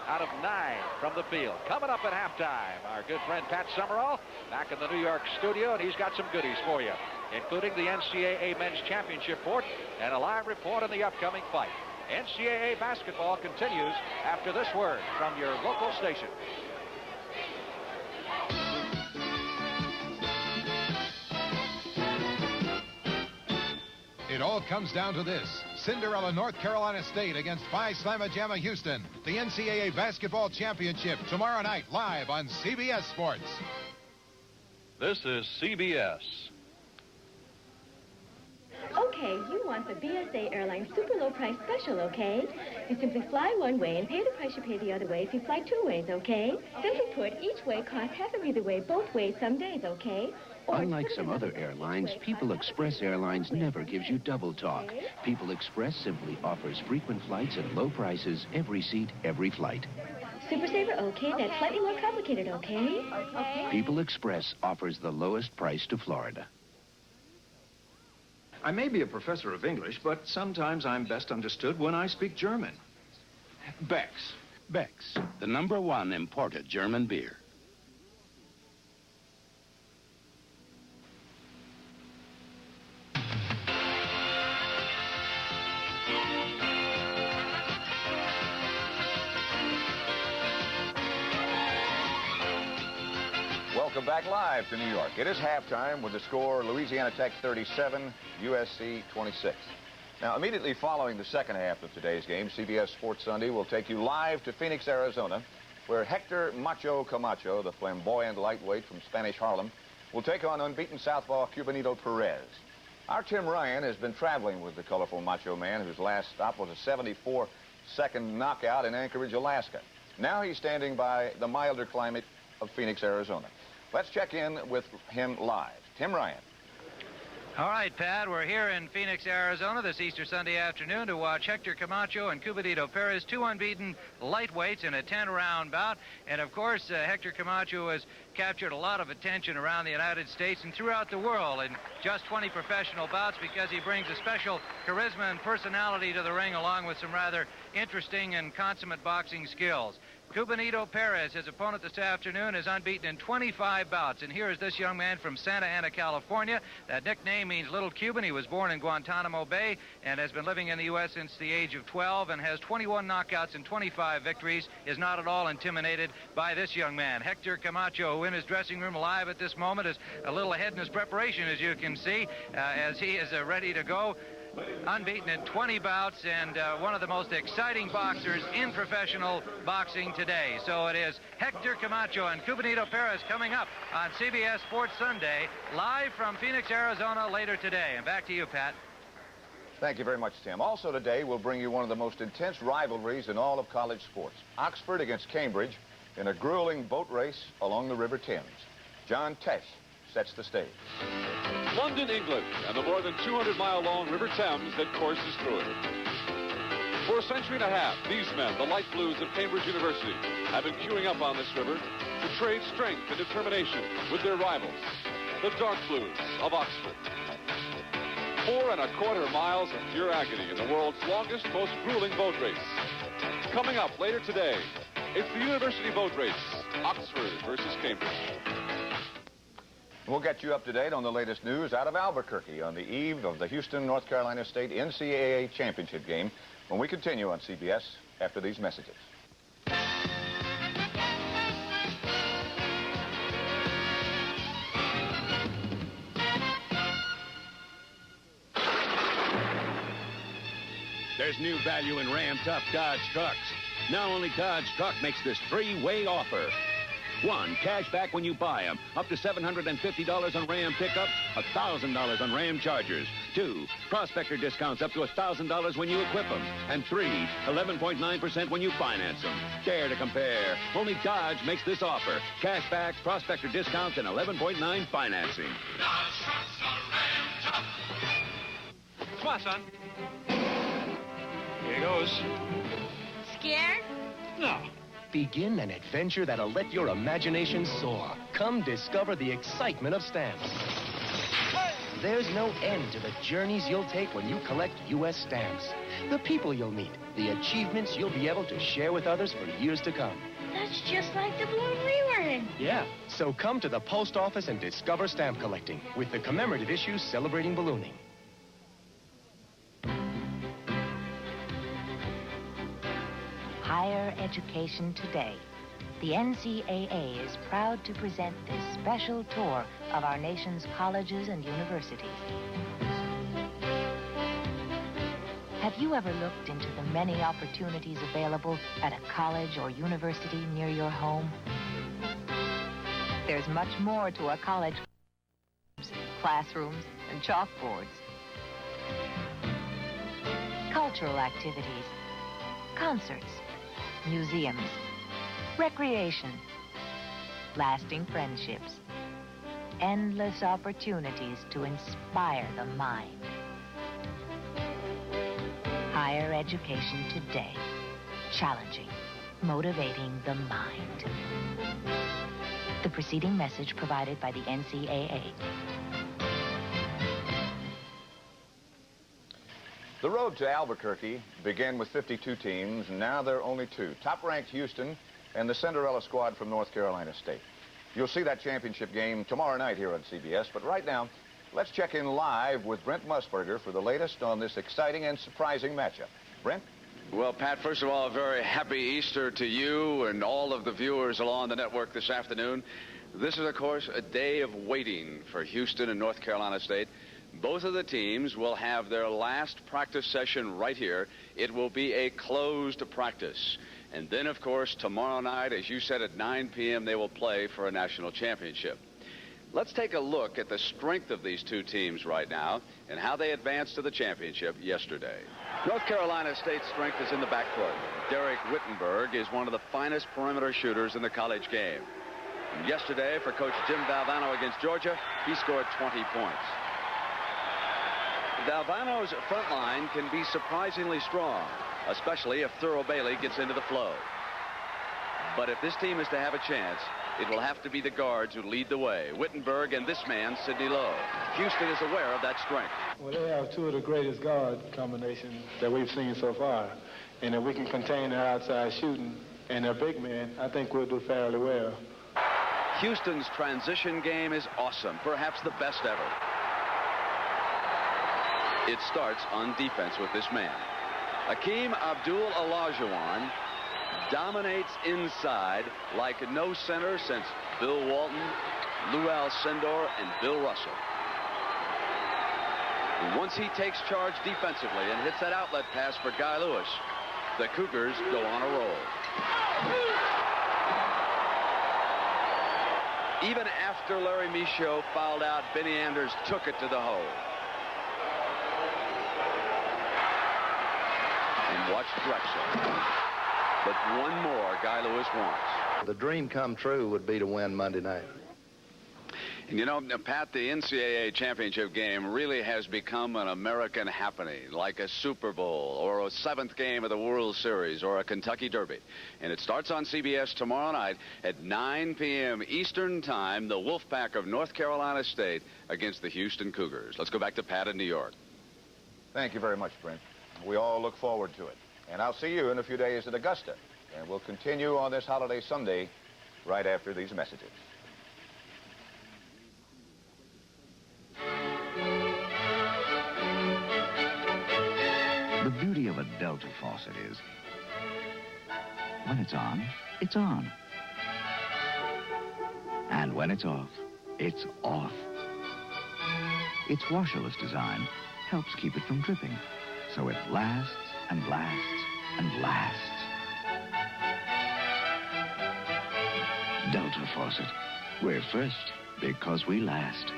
out of 9 from the field. Coming up at halftime, our good friend Pat Summerall back in the New York studio, and he's got some goodies for you, including the NCAA Men's Championship report and a live report on the upcoming fight. NCAA basketball continues after this word from your local station. It all comes down to this. Cinderella North Carolina State against Phi Slamma Jamma Houston. The NCAA Basketball Championship tomorrow night live on CBS Sports. This is CBS. Okay. Okay, you want the BSA Airlines super low price special, okay? You simply fly one way and pay the price you pay the other way if you fly two ways, okay? Simply put, each way costs half of either way, both ways some days, okay? Unlike some other airlines, People Express Airlines never gives you double talk. People Express simply offers frequent flights at low prices, every seat, every flight. Super Saver, okay? That's slightly more complicated, okay? People Express offers the lowest price to Florida. I may be a professor of English, but sometimes I'm best understood when I speak German. Beck's. Beck's, the #1 imported German beer. Welcome back live to New York. It is halftime with the score Louisiana Tech 37, USC 26. Now, immediately following the second half of today's game, CBS Sports Sunday will take you live to Phoenix, Arizona, where Hector Macho Camacho, the flamboyant lightweight from Spanish Harlem, will take on unbeaten southpaw Cubanito Perez. Our Tim Ryan has been traveling with the colorful Macho Man, whose last stop was a 74-second knockout in Anchorage, Alaska. Now he's standing by the milder climate of Phoenix, Arizona. Let's check in with him live. Tim Ryan. All right, Pat, we're here in Phoenix, Arizona this Easter Sunday afternoon to watch Hector Camacho and Cubanito Perez, two unbeaten lightweights in a 10-round bout. And, of course, Hector Camacho has captured a lot of attention around the United States and throughout the world in just 20 professional bouts because he brings a special charisma and personality to the ring along with some rather interesting and consummate boxing skills. Cubanito Perez, his opponent this afternoon, is unbeaten in 25 bouts. And here is this young man from Santa Ana, California. That nickname means Little Cuban. He was born in Guantanamo Bay and has been living in the U.S. since the age of 12 and has 21 knockouts and 25 victories. Is not at all intimidated by this young man. Hector Camacho, who in his dressing room live at this moment, is a little ahead in his preparation, as you can see, as he is ready to go. Unbeaten in 20 bouts and one of the most exciting boxers in professional boxing today. So it is Hector Camacho and Cubanito Perez coming up on CBS Sports Sunday, live from Phoenix, Arizona later today. And back to you, Pat. Thank you very much, Tim. Also today, we'll bring you one of the most intense rivalries in all of college sports. Oxford against Cambridge in a grueling boat race along the River Thames. John Tesh sets the stage. London, England, and the more than 200-mile-long River Thames that courses through it. For a century and a half, these men, the light blues of Cambridge University, have been queuing up on this river to trade strength and determination with their rivals, the dark blues of Oxford. 4¼ miles of pure agony in the world's longest, most grueling boat race. Coming up later today, it's the University Boat Race, Oxford versus Cambridge. We'll get you up to date on the latest news out of Albuquerque on the eve of the Houston, North Carolina State NCAA Championship game when we continue on CBS after these messages. There's new value in Ram Tough Dodge trucks. Now only Dodge Truck makes this three-way offer. 1, cash back when you buy them, up to $750 on Ram pickups, $1,000 on Ram Chargers. 2, prospector discounts up to $1,000 when you equip them. And 3, 11.9% when you finance them. Dare to compare. Only Dodge makes this offer. Cash back, prospector discounts, and 11.9 financing. Dodge trucks are Ram Tough. Come on, son. Here he goes. Scared? No. Begin an adventure that'll let your imagination soar. Come discover the excitement of stamps. There's no end to the journeys you'll take when you collect U.S. stamps. The people you'll meet, the achievements you'll be able to share with others for years to come. That's just like the balloon we were in. Yeah, so come to the post office and discover stamp collecting with the commemorative issues celebrating ballooning. Higher education today. The NCAA is proud to present this special tour of our nation's colleges and universities. Have you ever looked into the many opportunities available at a college or university near your home? There's much more to a college: classrooms and chalkboards. Cultural activities, concerts, museums, recreation, lasting friendships, endless opportunities to inspire the mind. Higher education today, challenging, motivating the mind. The preceding message provided by the NCAA. The road to Albuquerque began with 52 teams, and now there are only 2. Top-ranked Houston and the Cinderella squad from North Carolina State. You'll see that championship game tomorrow night here on CBS, but right now, let's check in live with Brent Musburger for the latest on this exciting and surprising matchup. Brent? Well, Pat, first of all, a very happy Easter to you and all of the viewers along the network this afternoon. This is, of course, a day of waiting for Houston and North Carolina State. Both of the teams will have their last practice session right here. It will be a closed practice. And then, of course, tomorrow night, as you said, at 9 p.m., they will play for a national championship. Let's take a look at the strength of these two teams right now and how they advanced to the championship yesterday. North Carolina State's strength is in the backcourt. Derek Wittenberg is one of the finest perimeter shooters in the college game. And yesterday, for Coach Jim Valvano against Georgia, he scored 20 points. Valvano's front line can be surprisingly strong, especially if Thurl Bailey gets into the flow. But if this team is to have a chance, it will have to be the guards who lead the way. Wittenberg and this man, Sidney Lowe. Houston is aware of that strength. Well, they have 2 of the greatest guard combinations that we've seen so far. And if we can contain their outside shooting and their big men, I think we'll do fairly well. Houston's transition game is awesome, perhaps the best ever. It starts on defense with this man. Hakeem Abdul-Olajuwon dominates inside like no center since Bill Walton, Lou Alcindor, and Bill Russell. And once he takes charge defensively and hits that outlet pass for Guy Lewis, the Cougars go on a roll. Even after Larry Michaud fouled out, Benny Anders took it to the hole. And watch Drexel. But one more Guy Lewis wants. The dream come true would be to win Monday night. And you know, Pat, the NCAA championship game really has become an American happening, like a Super Bowl or a 7th game of the World Series or a Kentucky Derby. And it starts on CBS tomorrow night at 9 p.m. Eastern Time, the Wolfpack of North Carolina State against the Houston Cougars. Let's go back to Pat in New York. Thank you very much, Brent. We all look forward to it. And I'll see you in a few days at Augusta. And we'll continue on this holiday Sunday right after these messages. The beauty of a Delta faucet is, when it's on, it's on. And when it's off, it's off. Its washerless design helps keep it from dripping, so it lasts and lasts and lasts. Delta faucet. We're first because we last.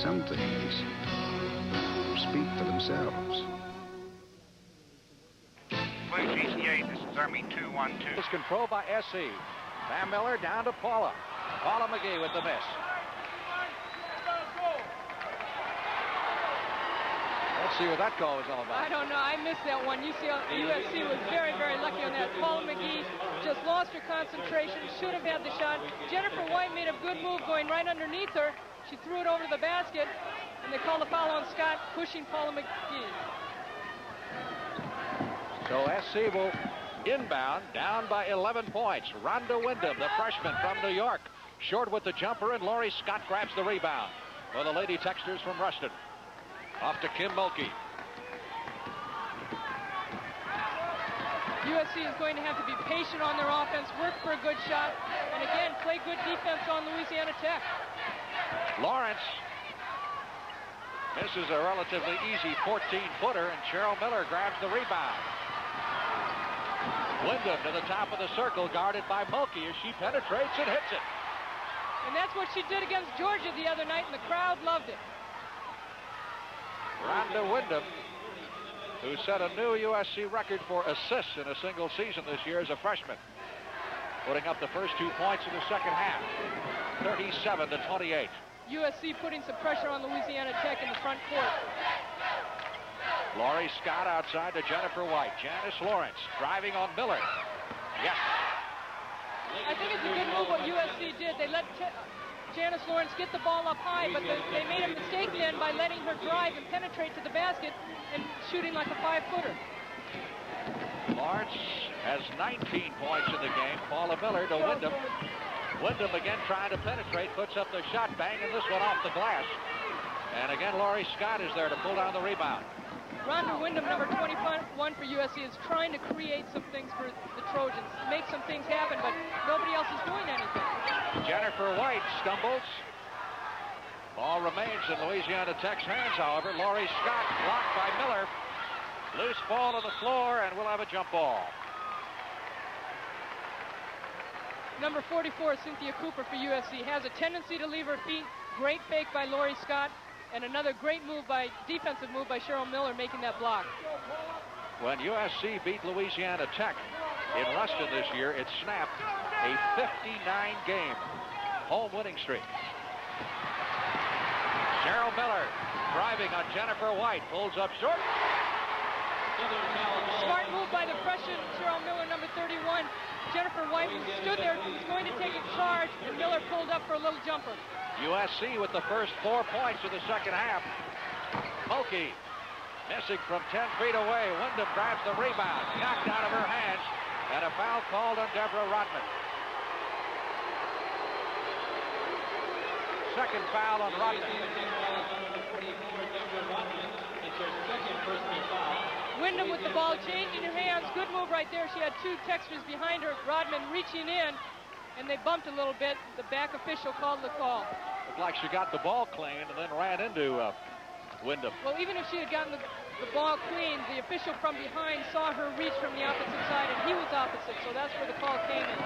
Some things speak for themselves. Police ECA, this is Army 212. It's controlled by SC. Van Miller down to Paula. Paula McGee with the miss. Let's see what that call was all about. I don't know. I missed that one. USC was very, very lucky on that. Paula McGee just lost her concentration. Should have had the shot. Jennifer White made a good move going right underneath her. She threw it over to the basket, and they called a foul on Scott, pushing Paula McGee. So SC will inbound, down by 11 points. Rhonda Wyndham, the freshman from New York, short with the jumper, and Laurie Scott grabs the rebound for the Lady Texters from Ruston. Off to Kim Mulkey. USC is going to have to be patient on their offense, work for a good shot, and again, play good defense on Louisiana Tech. Lawrence misses a relatively easy 14-footer, and Cheryl Miller grabs the rebound. Wyndham to the top of the circle, guarded by Mulkey as she penetrates and hits it. And that's what she did against Georgia the other night, and the crowd loved it. Rhonda Wyndham, who set a new USC record for assists in a single season this year as a freshman, putting up the first 2 points in the second half, 37-28. USC putting some pressure on Louisiana Tech in the front court. Laurie Scott outside to Jennifer White. Janice Lawrence driving on Miller. Yes. I think it's a good move what USC did. They let Janice Lawrence get the ball up high, but they made a mistake then by letting her drive and penetrate to the basket and shooting like a 5-footer. Lawrence has 19 points in the game. Paula Miller to Wyndham. Wyndham again trying to penetrate, puts up the shot, banging this one off the glass. And again, Laurie Scott is there to pull down the rebound. Rhonda Wyndham, number 21 for USC, is trying to create some things for the Trojans, make some things happen, but nobody else is doing anything. Jennifer White stumbles. Ball remains in Louisiana Tech's hands, however. Laurie Scott blocked by Miller. Loose ball on the floor, and we'll have a jump ball. Number 44, Cynthia Cooper for USC, has a tendency to leave her feet. Great fake by Laurie Scott, and another great defensive move by Cheryl Miller making that block. When USC beat Louisiana Tech in Ruston this year, it snapped a 59-game home winning streak. Cheryl Miller driving on Jennifer White, pulls up short. Smart move by the freshman Cheryl Miller, number 31. Jennifer White stood there, was going to take a charge, and Miller pulled up for a little jumper. USC with the first 4 points of the second half. Mulkey missing from 10 feet away. Wyndham grabs the rebound, knocked out of her hands, and a foul called on Deborah Rodman. Second foul on Rodman. Wyndham with the ball, changing her hands. Good move right there. She had 2 Texters behind her. Rodman reaching in, and they bumped a little bit. The back official called the call. Looked like she got the ball clean and then ran into Wyndham. Well, even if she had gotten the ball clean, the official from behind saw her reach from the opposite side, and he was opposite, so that's where the call came in.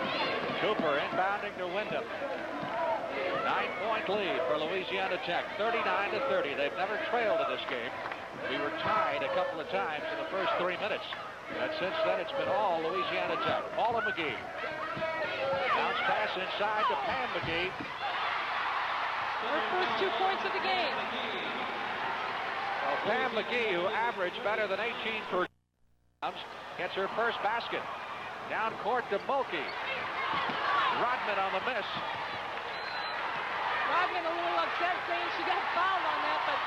Cooper inbounding to Wyndham. 9-point lead for Louisiana Tech, 39-30. They've never trailed in this game. We were tied a couple of times in the first 3 minutes. But since then, it's been all Louisiana Tech. Paula McGee. Bounce pass inside to Pam McGee. Her first 2 points of the game. Well, Pam McGee, who averaged better than 18 per game, gets her first basket. Down court to Mulkey. Rodman on the miss. Rodman a little upset, saying she got fouled on that, but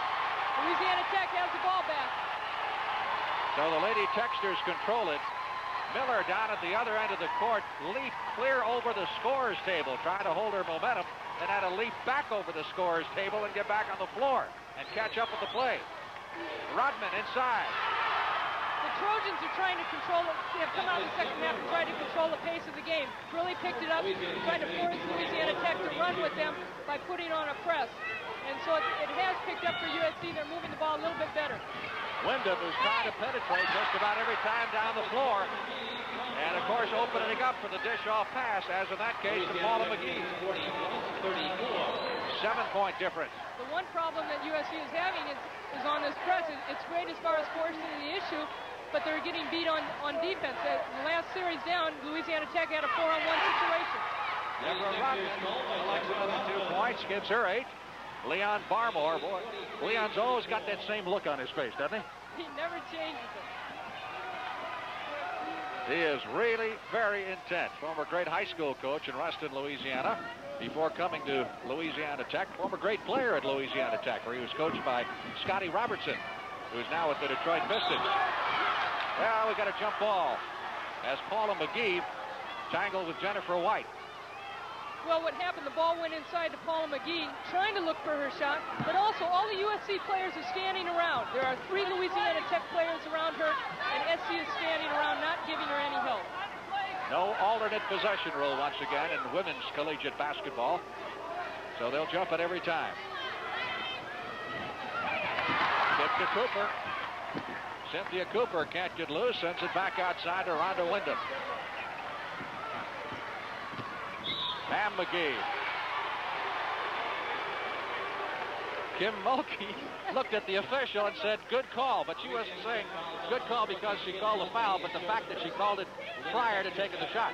Louisiana Tech has the ball back. So the Lady Texters control it. Miller down at the other end of the court, leaped clear over the scorer's table, trying to hold her momentum, then had to leap back over the scorer's table and get back on the floor and catch up with the play. Rodman inside. The Trojans are trying to control it. They have come out in the second half and tried to control the pace of the game. Really picked it up, trying to force Louisiana Tech to run with them by putting on a press. And so it has picked up for USC. They're moving the ball a little bit better. Wyndham is trying to penetrate just about every time down the floor. And, of course, opening up for the dish-off pass, as in that case, to Paula McGee. 7-point difference. The one problem that USC is having is on this press. It's great as far as forcing the issue, but they're getting beat on defense. The last series down, Louisiana Tech had a 4-on-1 situation. Deborah Rodman collects another 2 points, gives her 8. Leon Barmore, boy, Leon's always got that same look on his face, doesn't he? He never changes it. He is really very intense. Former great high school coach in Ruston, Louisiana, before coming to Louisiana Tech. Former great player at Louisiana Tech, where he was coached by Scotty Robertson, who's now with the Detroit Pistons. Well, we got a jump ball as Paula McGee tangled with Jennifer White. Well, what happened, the ball went inside to Paula McGee, trying to look for her shot, but also all the USC players are standing around. There are 3 Louisiana Tech players around her, and SC is standing around, not giving her any help. No alternate possession rule once again in women's collegiate basketball, so they'll jump it every time. Get to Cooper. Cynthia Cooper can't get loose, sends it back outside to Rhonda Wyndham. Pam McGee. Kim Mulkey looked at the official and said, good call, but she wasn't saying good call because she called the foul, but the fact that she called it prior to taking the shot.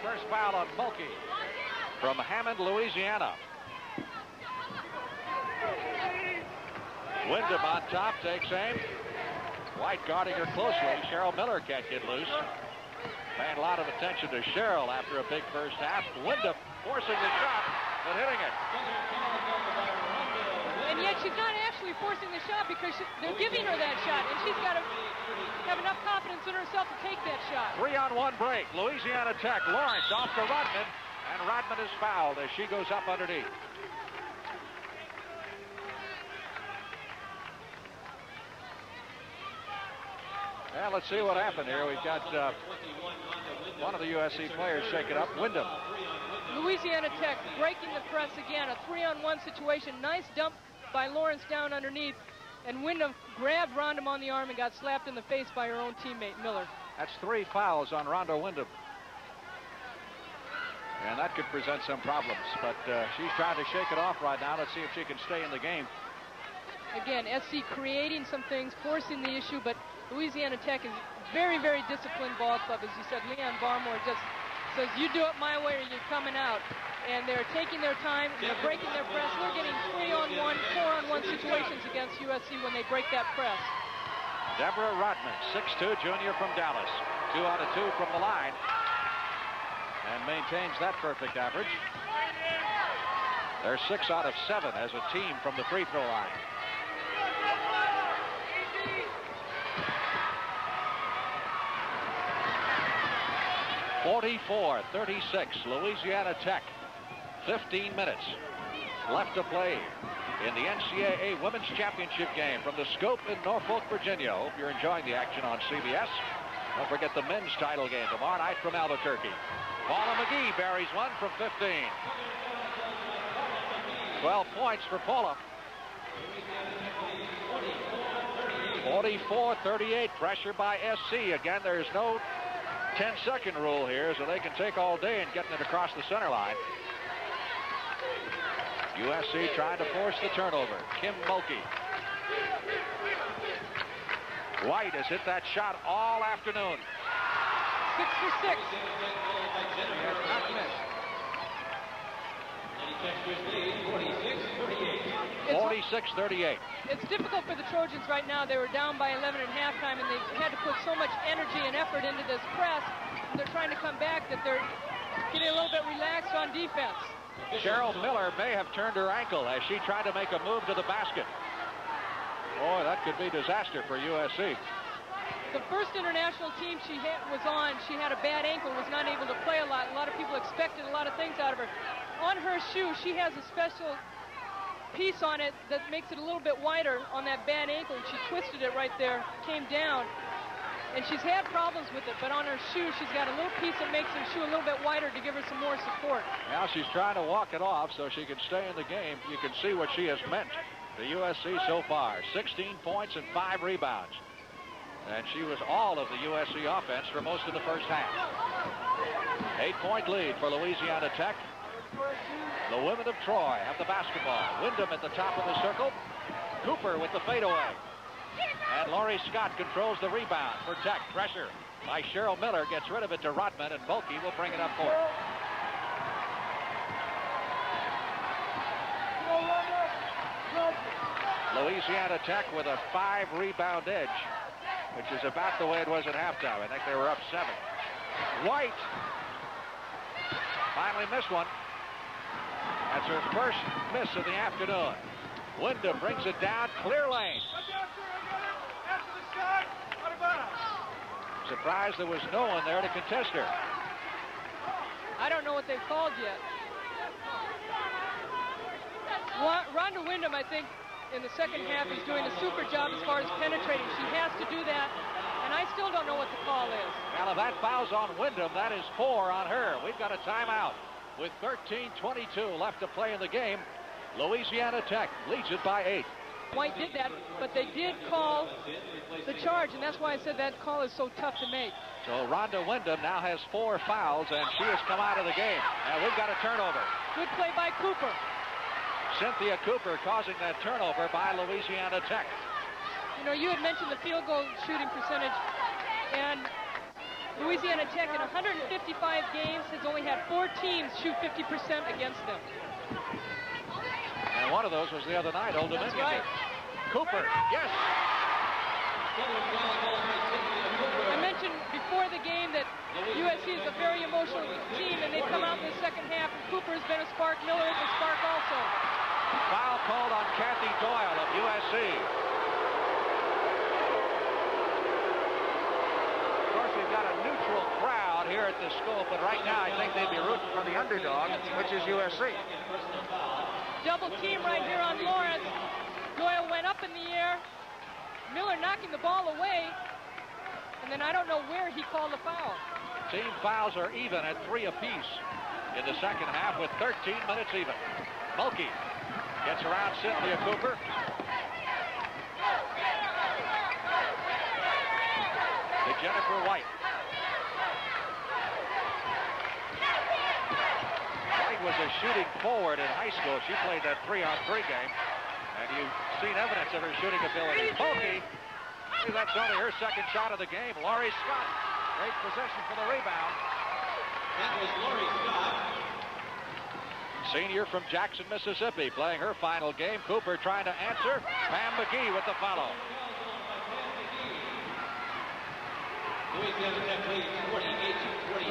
First foul on Mulkey from Hammond, Louisiana. Wyndham on top, takes aim. White guarding her closely. Cheryl Miller can't get loose. Paying a lot of attention to Cheryl after a big first half. Wyndham forcing the shot, but hitting it. And yet she's not actually forcing the shot because they're giving her that shot, and she's got to have enough confidence in herself to take that shot. 3-on-1 break. Louisiana Tech. Lawrence off to Rodman, and Rodman is fouled as she goes up underneath. Well, let's see what happened here. We've got one of the USC players shake it up. Wyndham. Louisiana Tech breaking the press again. A 3-on-1 situation. Nice dump by Lawrence down underneath. And Wyndham grabbed Rhonda on the arm and got slapped in the face by her own teammate, Miller. That's 3 fouls on Rhonda Wyndham. And that could present some problems. But she's trying to shake it off right now. Let's see if she can stay in the game. Again, SC creating some things, forcing the issue, but Louisiana Tech is very, very disciplined ball club. As you said, Leon Barmore just says, you do it my way or you're coming out. And they're taking their time, they're breaking their press. We're getting 3-on-1, 4-on-1 situations against USC when they break that press. Deborah Rodman, 6'2", junior from Dallas. 2 out of 2 from the line. And maintains that perfect average. They're 6 out of 7 as a team from the free throw line. (44-36), Louisiana Tech. 15 minutes left to play in the NCAA Women's Championship game from the Scope in Norfolk, Virginia. Hope you're enjoying the action on CBS. Don't forget the men's title game tomorrow night from Albuquerque. Paula McGee buries one from 15. 12 points for Paula. 44-38, pressure by SC. Again, there's no 10-second rule here, so they can take all day in getting it across the center line. USC trying to force the turnover. Kim Mulkey. White has hit that shot all afternoon. 6 for 6. He has not missed. 46-38. It's difficult for the Trojans right now. They were down by 11 at halftime, and they had to put so much energy and effort into this press. And they're trying to come back that they're getting a little bit relaxed on defense. Cheryl Miller may have turned her ankle as she tried to make a move to the basket. Boy, that could be disaster for USC. The first international team she was on, she had a bad ankle, was not able to play a lot. A lot of people expected a lot of things out of her. On her shoe, she has a special piece on it that makes it a little bit wider on that bad ankle. She twisted it right there, came down, and she's had problems with it, but on her shoe, she's got a little piece that makes her shoe a little bit wider to give her some more support. Now she's trying to walk it off so she can stay in the game. You can see what she has meant to USC so far. 16 points and 5 rebounds. And she was all of the USC offense for most of the first half. 8-point lead for Louisiana Tech. The women of Troy have the basketball. Wyndham at the top of the circle. Cooper with the fadeaway. And Laurie Scott controls the rebound for Tech. Pressure by Cheryl Miller gets rid of it to Rodman, and Mulkey will bring it up court. Louisiana Tech with a 5-rebound edge, which is about the way it was at halftime. I think they were up 7. White finally missed one. That's her first miss of the afternoon. Wyndham brings it down, clear lane. Surprised there was no one there to contest her. I don't know what they've called yet. Rhonda Wyndham, I think, in the second half is doing a super job as far as penetrating. She has to do that, and I still don't know what the call is. Well, if that foul's on Wyndham, that is 4 on her. We've got a timeout with 13:22 left to play in the game. Louisiana Tech leads it by 8. White did that, but they did call the charge, and that's why I said that call is so tough to make. So Rhonda Wyndham now has 4 fouls, and she has come out of the game. And we've got a turnover. Good play by Cooper. Cynthia Cooper causing that turnover by Louisiana Tech. You know, you had mentioned the field goal shooting percentage, and Louisiana Tech in 155 games has only had 4 teams shoot 50% against them. And one of those was the other night, Old Dominion. That's right. Cooper, yes. I mentioned before the game that USC is a very emotional team, and they've come out in the second half, and Cooper has been a spark. Miller is a spark also. Foul called on Kathy Doyle of USC. Of course, we've got a neutral crowd here at the school, but right now I think they'd be rooting for the underdog, which is USC. Double team right here on Lawrence. Doyle went up in the air. Miller knocking the ball away. And then I don't know where he called the foul. Team fouls are even at 3 apiece in the second half with 13 minutes even. Mulkey gets around Cynthia Cooper. To Jennifer White. White was a shooting forward in high school. She played that 3-on-3 game. And you've seen evidence of her shooting ability. Mulkey, that's only her second shot of the game. Laurie Scott, great possession for the rebound. That was Laurie Scott. Senior from Jackson, Mississippi, playing her final game. Cooper trying to answer. Pam McGee with the follow.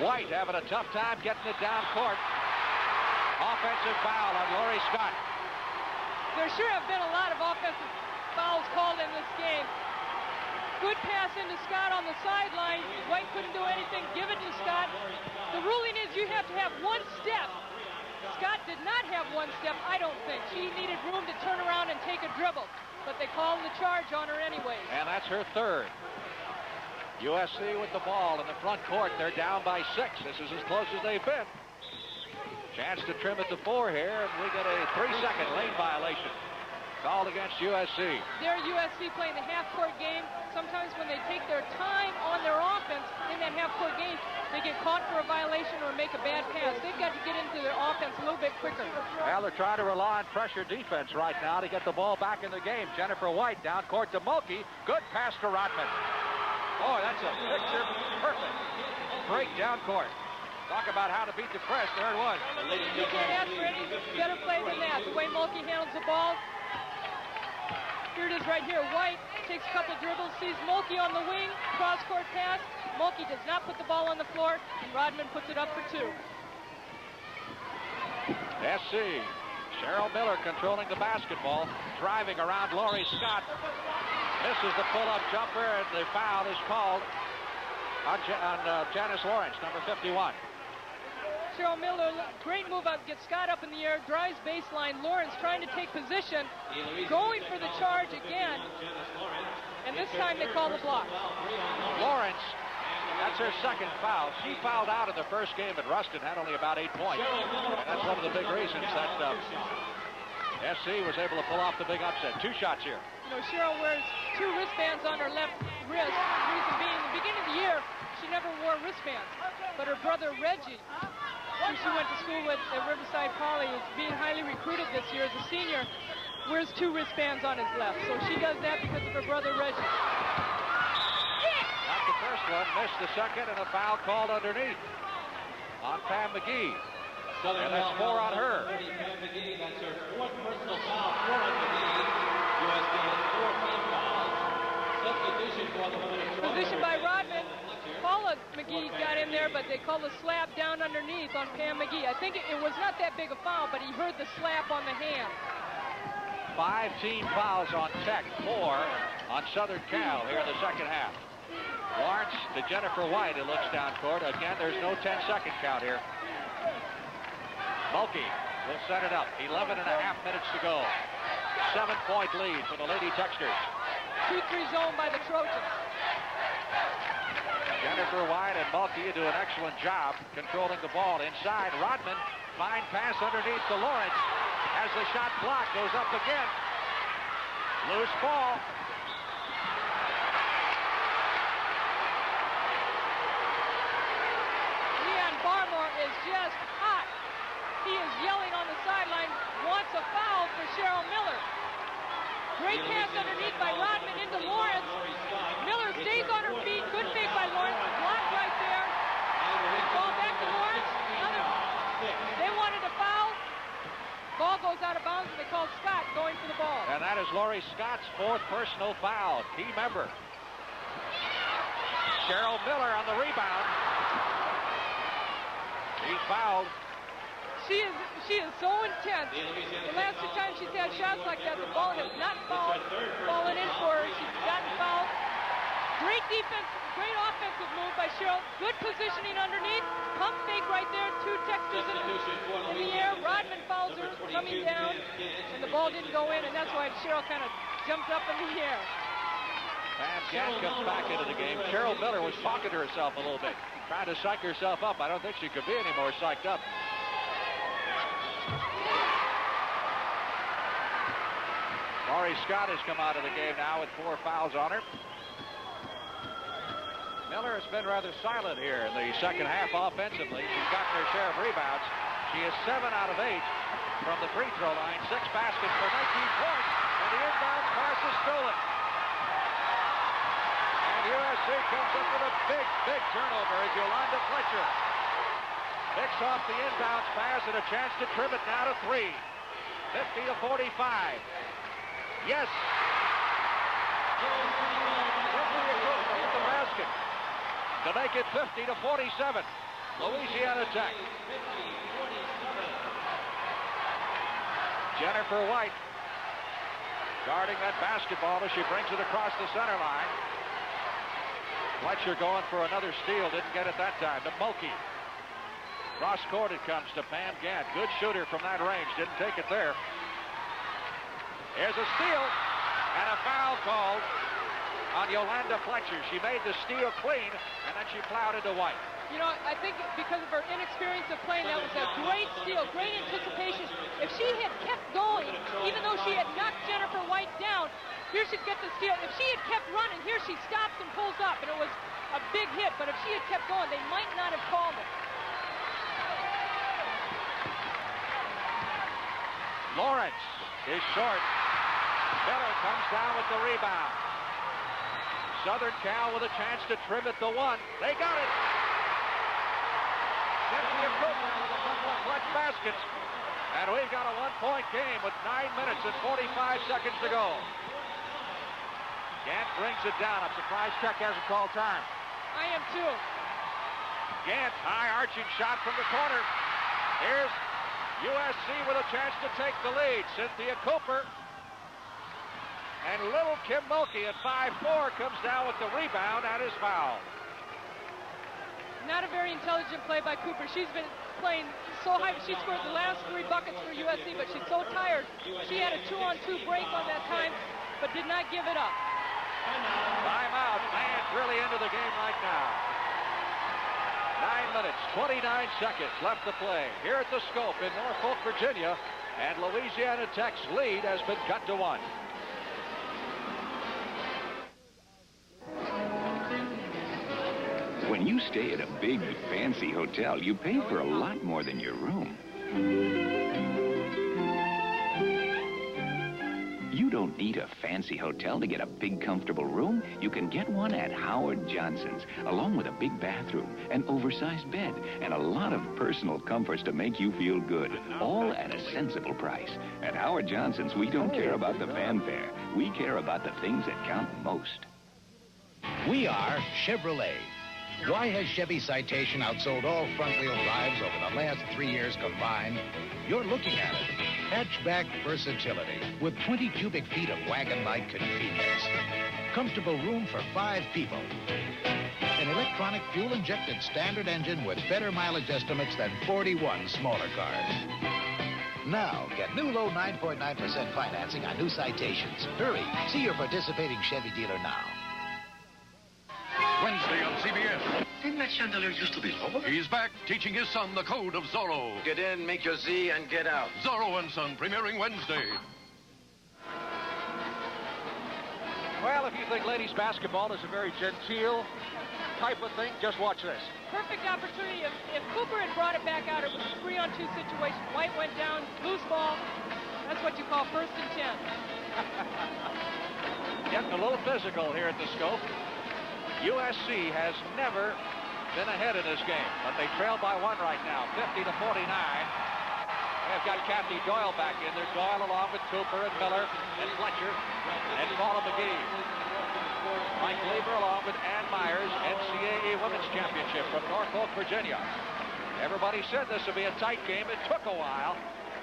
White having a tough time getting it down court. Offensive foul on Laurie Scott. There sure have been a lot of offensive fouls called in this game. Good pass into Scott on the sideline. White couldn't do anything. Give it to Scott. The ruling is you have to have 1 step. Scott did not have 1 step, I don't think. She needed room to turn around and take a dribble. But they called the charge on her anyways. And that's her 3rd. USC with the ball in the front court. They're down by 6. This is as close as they've been. Chance to trim it to 4 here, and we get a 3-second lane violation called against USC. They're USC playing the half-court game. Sometimes when they take their time on their offense in that half-court game, they get caught for a violation or make a bad pass. They've got to get into their offense a little bit quicker. Well, they're trying to rely on pressure defense right now to get the ball back in the game. Jennifer White down court to Mulkey. Good pass to Rodman. Boy, that's a picture perfect. Great down court. Talk about how to beat the press. There it was. You can't ask for any better play than that. The way Mulkey handles the ball. Here it is right here. White takes a couple dribbles, sees Mulkey on the wing, cross-court pass. Mulkey does not put the ball on the floor, and Rodman puts it up for 2. SC. Cheryl Miller controlling the basketball, driving around Laurie Scott. Misses the pull-up jumper, and the foul is called on Janice Lawrence, number 51. Cheryl Miller, great move up, gets Scott up in the air, drives baseline. Lawrence trying to take position, going for the charge again, and this time they call the block. Lawrence, that's her 2nd foul. She fouled out in the first game at Ruston, had only about 8 points. And that's one of the big reasons that SC was able to pull off the big upset. 2 shots here. You know, Cheryl wears 2 wristbands on her left wrist. The reason being, in the beginning of the year, she never wore wristbands. But her brother Reggie, who she went to school with at Riverside Poly, is being highly recruited this year as a senior, wears 2 wristbands on his left. So she does that because of her brother Reggie. Not the first one, missed the second, and a foul called underneath on Pam McGee. And that's 4 on her. Pam McGee, that's her 4th personal foul, 4 on McGee. USC has 4 team fouls. Substitution for the women of Troy. Position by Rodman. Paula McGee got in there, but they called a slap down underneath on Pam McGee. I think it was not that big a foul, but he heard the slap on the hand. 5 team fouls on Tech, 4 on Southern Cal here in the second half. Lawrence to Jennifer White, who looks down court. Again, there's no 10-second count here. Mulkey will set it up. 11 and a half minutes to go. 7-point lead for the Lady Texters. 2-3 zone by the Trojans. Jennifer White and Mulkey do an excellent job controlling the ball inside. Rodman, fine pass underneath to Lawrence. As the shot blocked, goes up again. Loose ball. Leon Barmore is just hot. He is yelling on the sideline, wants a foul for Cheryl Miller. Great pass underneath by Rodman into Lawrence. Miller stays on her feet. Good fake by Lawrence. Blocked right there. Ball back to Lawrence. They wanted a foul. Ball goes out of bounds, and they call Scott going for the ball. And that is Lori Scott's 4th personal foul. Key member. Cheryl Miller on the rebound. He's fouled. She is so intense. The last 2 times she's had shots like that, the ball has not fallen in for her. She's gotten fouled. Great defense, great offensive move by Cheryl. Good positioning underneath. Pump fake right there. 2 Texters in the air. Rodman fouls her, coming down, and the ball didn't go in, and that's why Cheryl kind of jumped up in the air. Pam Gant comes back into the game. Cheryl Miller was talking to herself a little bit, trying to psych herself up. I don't think she could be any more psyched up. Laurie Scott has come out of the game now with 4 fouls on her. Miller has been rather silent here in the second half offensively. She's gotten her share of rebounds. She is 7 out of 8 from the free throw line. 6 baskets for 19 points, and the inbound pass is stolen. And USC comes up with a big turnover as Yolanda Fletcher picks off the inbounds pass and a chance to trim it now to 3. 50-45. Yes. With the basket to make it 50-47. Louisiana Tech. Jennifer White guarding that basketball as she brings it across the center line. Fletcher going for another steal. Didn't get it that time. To Mulkey. Cross court it comes to Pam Gant. Good shooter from that range. Didn't take it there. Here's a steal and a foul called on Yolanda Fletcher. She made the steal clean, and then she plowed into White. You know, I think because of her inexperience of playing, that was a great steal, great anticipation. If she had kept going, even though she had knocked Jennifer White down, here she'd get the steal. If she had kept running, here she stops and pulls up, and it was a big hit. But if she had kept going, they might not have called it. Lawrence is short. Miller comes down with the rebound. Southern Cal with a chance to trim it to 1. They got it. Cynthia Cooper with a couple of clutch baskets. And we've got a 1-point game with 9 minutes and 45 seconds to go. Gant brings it down. I'm surprised Tech hasn't called time. I am too. Gant, high arching shot from the corner. Here's USC with a chance to take the lead. Cynthia Cooper. And little Kim Mulkey at 5'4" comes down with the rebound and is fouled. Not a very intelligent play by Cooper. She's been playing so high. She scored the last 3 buckets for USC, but she's so tired. She had a 2-on-2 break on that time, but did not give it up. Timeout. Man's really into the game right now. 9 minutes, 29 seconds left to play here at the Scope in Norfolk, Virginia, and Louisiana Tech's lead has been cut to 1. When you stay at a big, fancy hotel, you pay for a lot more than your room. You don't need a fancy hotel to get a big, comfortable room. You can get one at Howard Johnson's, along with a big bathroom, an oversized bed, and a lot of personal comforts to make you feel good, all at a sensible price. At Howard Johnson's, we don't care about the fanfare. We care about the things that count most. We are Chevrolet. Why has Chevy Citation outsold all front-wheel drives over the last 3 years combined? You're looking at it. Hatchback versatility with 20 cubic feet of wagon-like convenience. Comfortable room for 5 people. An electronic fuel-injected standard engine with better mileage estimates than 41 smaller cars. Now, get new low 9.9% financing on new Citations. Hurry, see your participating Chevy dealer now. Wednesday on CBS. Didn't that chandelier used to be Zorro? He's back, teaching his son the code of Zorro. Get in, make your Z, and get out. Zorro and Son, premiering Wednesday. Well, if you think ladies basketball is a very genteel type of thing, just watch this. Perfect opportunity. If Cooper had brought it back out, it was a 3-on-2 situation. White went down, loose ball. That's what you call 1st and 10. Getting a little physical here at the Scope. USC has never been ahead in this game, but they trail by 1 right now, 50-49. They've got Kathy Doyle back in there. Doyle along with Cooper and Miller and Fletcher and Paula McGee. Mike Lieber along with Ann Myers, NCAA Women's Championship from Norfolk, Virginia. Everybody said this would be a tight game. It took a while,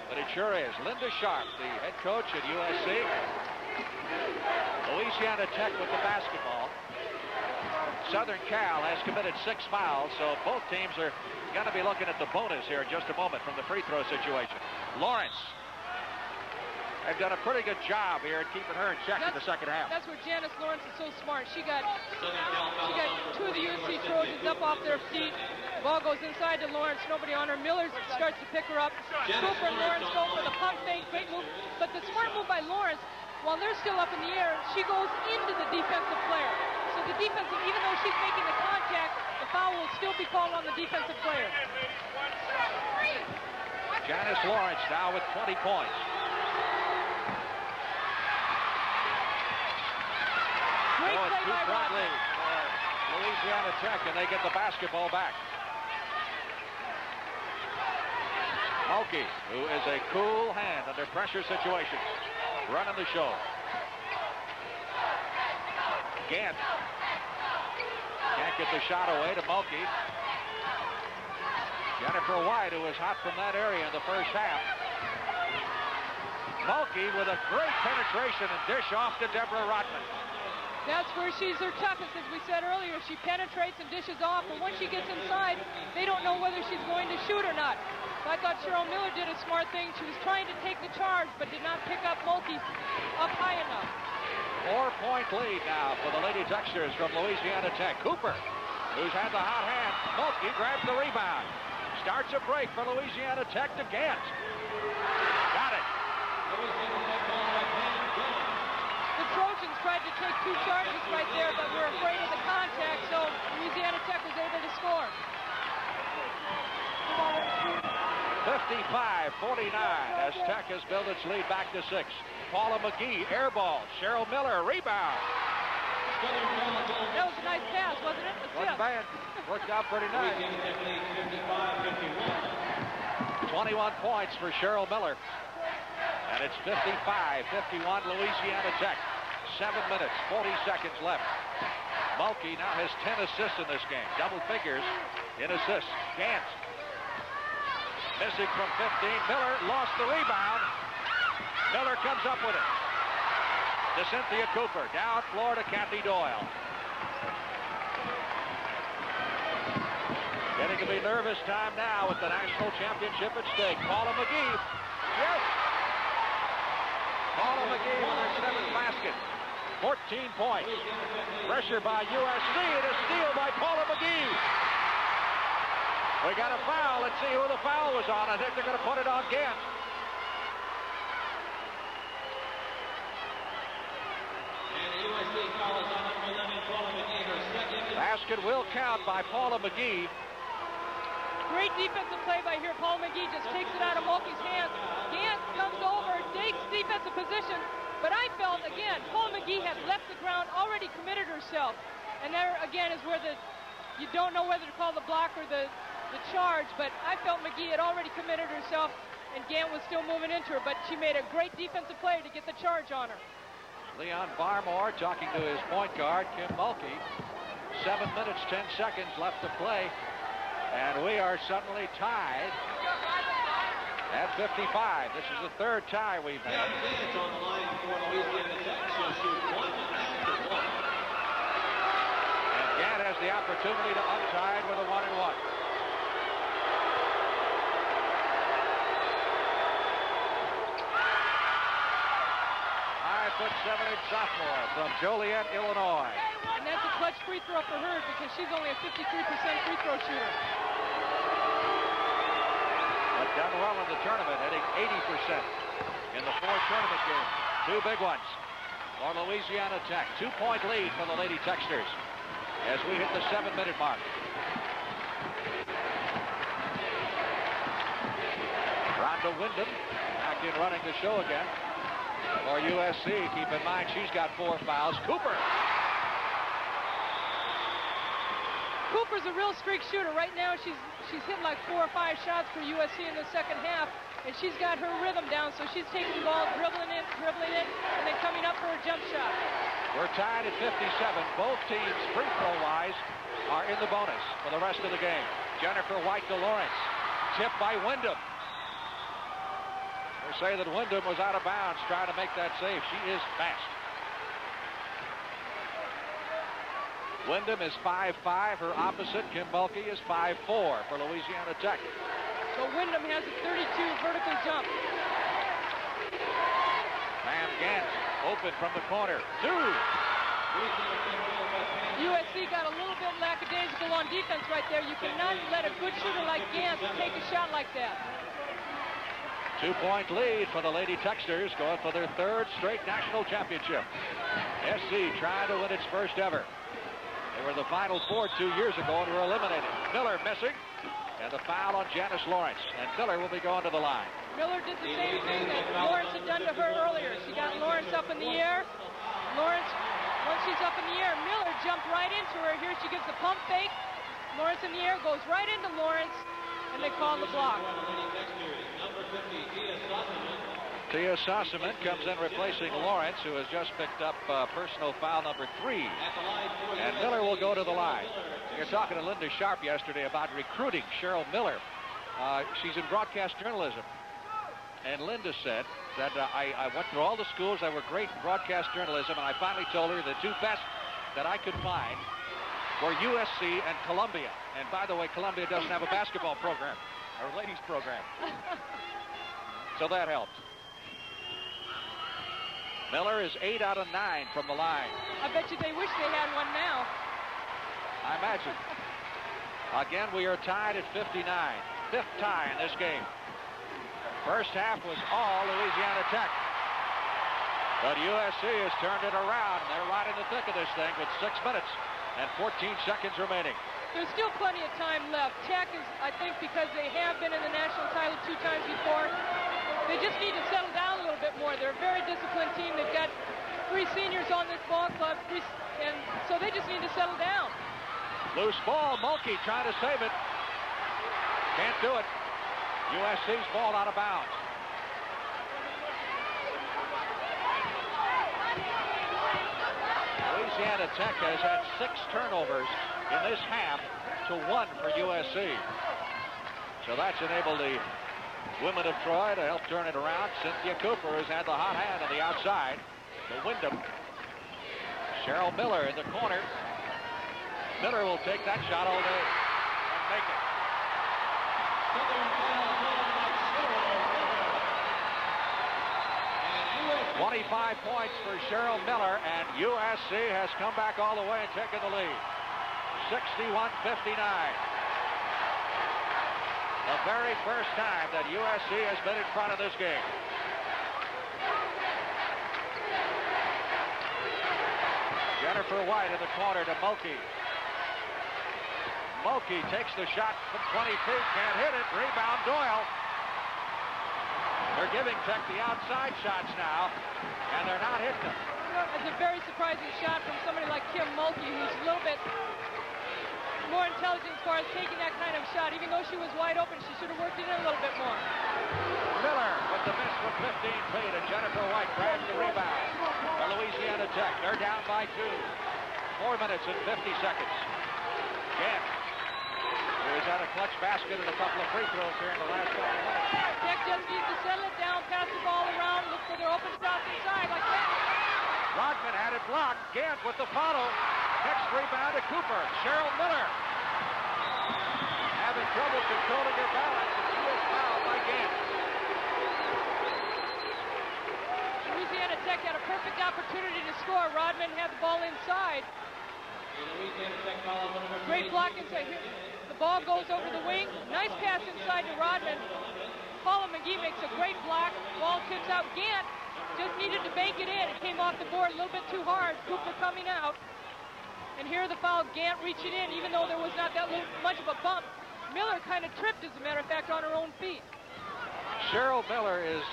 but it sure is. Linda Sharp, the head coach at USC. Louisiana Tech with the basketball. Southern Cal has committed 6 fouls, so both teams are going to be looking at the bonus here in just a moment from the free throw situation. Lawrence. They've done a pretty good job here at keeping her in check in the second half. That's where Janice Lawrence is so smart. She got 2 of the USC Trojans up off their feet. The ball goes inside to Lawrence. Nobody on her. Miller starts to pick her up. Cooper and Lawrence go for the pump fake. Great move. But the smart move by Lawrence, while they're still up in the air, she goes into the defensive player. So the defensive, even though she's making the contact, the foul will still be called on the defensive player. Janice Lawrence now with 20 points. Great play by Rodney for Louisiana Tech, and they get the basketball back. Mulkey, who is a cool hand under pressure situation, running the show. Gant can't get the shot away to Mulkey. Jennifer White, who was hot from that area in the first half. Mulkey with a great penetration and dish off to Deborah Rodman. That's where she's her toughest, as we said earlier. She penetrates and dishes off, and once she gets inside, they don't know whether she's going to shoot or not. I thought Cheryl Miller did a smart thing. She was trying to take the charge, but did not pick up Mulkey up high enough. 4-point lead now for the Lady Texters from Louisiana Tech. Cooper, who's had the hot hand. Mulkey grabs the rebound. Starts a break for Louisiana Tech to Gant. Got it. The Trojans tried to take 2 charges right there, but were afraid of the contact, so Louisiana Tech was able to score. 55-49 as Tech has built its lead back to 6. Paula McGee, air ball. Cheryl Miller, rebound. That was a nice pass, wasn't it? Wasn't bad. Worked out pretty nice. 21 points for Cheryl Miller. And it's 55-51 Louisiana Tech. 7 minutes, 40 seconds left. Mulkey now has 10 assists in this game. Double figures in assists. Gant. Missing from 15. Miller lost the rebound. Miller comes up with it. To Cynthia Cooper. Down floor to Kathy Doyle. Getting to be nervous time now with the national championship at stake. Paula McGee. Yes. Paula McGee with her 7th basket. 14 points. Pressure by USC and a steal by Paula McGee. We got a foul. Let's see who the foul was on. I think they're going to put it on Gant. Basket will count by Paula McGee. Great defensive play by here. Paula McGee just takes it out of Mulkey's hands. Gant comes over, takes defensive position. But I felt, again, Paula McGee had left the ground, already committed herself. And there, again, is where you don't know whether to call the block or the charge, but I felt McGee had already committed herself, and Gant was still moving into her, but she made a great defensive play to get the charge on her. Leon Barmore talking to his point guard, Kim Mulkey. 7 minutes, 10 seconds left to play, and we are suddenly tied at 55. This is the 3rd tie we've had. And Gant has the opportunity opportunity to untie it with a 1-and-1. 5'7" sophomore from Joliet, Illinois. And that's a clutch free throw for her because she's only a 53% free throw shooter. But done well in the tournament, hitting 80% in the 4 tournament games. 2 big ones for Louisiana Tech. 2-point lead for the Lady Techsters as we hit the 7-minute mark. Rhonda Wyndham back in running the show again for USC. Keep in mind she's got 4 fouls. Cooper's a real streak shooter. Right now she's hit like 4 or 5 shots for USC in the second half, and she's got her rhythm down, so she's taking the ball, dribbling it, and then coming up for her jump shot. We're tied at 57. Both teams, free throw-wise, are in the bonus for the rest of the game. Jennifer White to Lawrence. Tipped by Wyndham. They say that Wyndham was out of bounds trying to make that save. She is fast. Wyndham is 5'5". Her opposite, Kim Mulkey, is 5'4" for Louisiana Tech. So Wyndham has a 32 vertical jump. Van Gant open from the corner. 2. USC got a little bit lackadaisical on defense right there. You cannot let a good shooter like Gant take a shot like that. 2-point lead for the Lady Techsters, going for their 3rd straight national championship. SC trying to win its first ever. They were in the Final Four 2 years ago and were eliminated. Miller missing, and the foul on Janice Lawrence. And Miller will be going to the line. Miller did the same thing that Lawrence had done to her earlier. She got Lawrence up in the air. Lawrence, once she's up in the air, Miller jumped right into her. Here she gives the pump fake. Lawrence in the air, goes right into Lawrence, and they call the block. Tia Sossaman comes in replacing Lawrence, who has just picked up personal foul number 3. And Miller will go to the line. You're talking to Linda Sharp yesterday about recruiting Cheryl Miller. She's in broadcast journalism. And Linda said that I went through all the schools that were great in broadcast journalism, and I finally told her the 2 best that I could find were USC and Columbia. And by the way, Columbia doesn't have a basketball program, or ladies program. So that helped. Miller is 8 out of 9 from the line. I bet you they wish they had one now. I imagine. Again, we are tied at 59. 5th tie in this game. First half was all Louisiana Tech. But USC has turned it around. They're right in the thick of this thing with 6 minutes and 14 seconds remaining. There's still plenty of time left. Tech is, I think, because they have been in the national title 2 times before, they just need to settle down a little bit more. They're a very disciplined team. They've got 3 seniors on this ball club, and so they just need to settle down. Loose ball. Mulkey trying to save it. Can't do it. USC's ball out of bounds. Louisiana Tech has had 6 turnovers in this half to 1 for USC. So that's enabled the women of Troy to help turn it around. Cynthia Cooper has had the hot hand on the outside to Wyndham. Cheryl Miller in the corner. Miller will take that shot all day and make it. 25 points for Cheryl Miller, and USC has come back all the way and taken the lead. 61-59. The very first time that USC has been in front of this game. Jennifer White in the corner to Mulkey. Mulkey takes the shot from 20 feet, can't hit it. Rebound Doyle. They're giving Tech the outside shots now, and they're not hitting them. It's a very surprising shot from somebody like Kim Mulkey, who's a little bit more intelligent as far as taking that kind of shot. Even though she was wide open, she should have worked it in a little bit more. Miller with the miss from 15 feet, and Jennifer White grabs the rebound for Louisiana Tech. They're down by 2. 4 minutes and 50 seconds. Gant, who has had a clutch basket and a couple of free throws here in the last couple of minutes. Tech just needs to settle it down, pass the ball around, look for their open shots inside like that. Rodman had it it blocked. Gant with the follow. Next rebound to Cooper. Cheryl Miller having trouble controlling her balance, and she is fouled by Gant. Louisiana Tech had a perfect opportunity to score. Rodman had the ball inside. Great block inside. Here, the ball goes over the wing. Nice pass inside to Rodman. Paula McGee makes a great block. Ball tips out. Gant just needed to bank it in. It came off the board a little bit too hard. Cooper coming out. And here the foul. Gant reaching in, even though there was not that much of a bump. Miller kind of tripped, as a matter of fact, on her own feet. Cheryl Miller is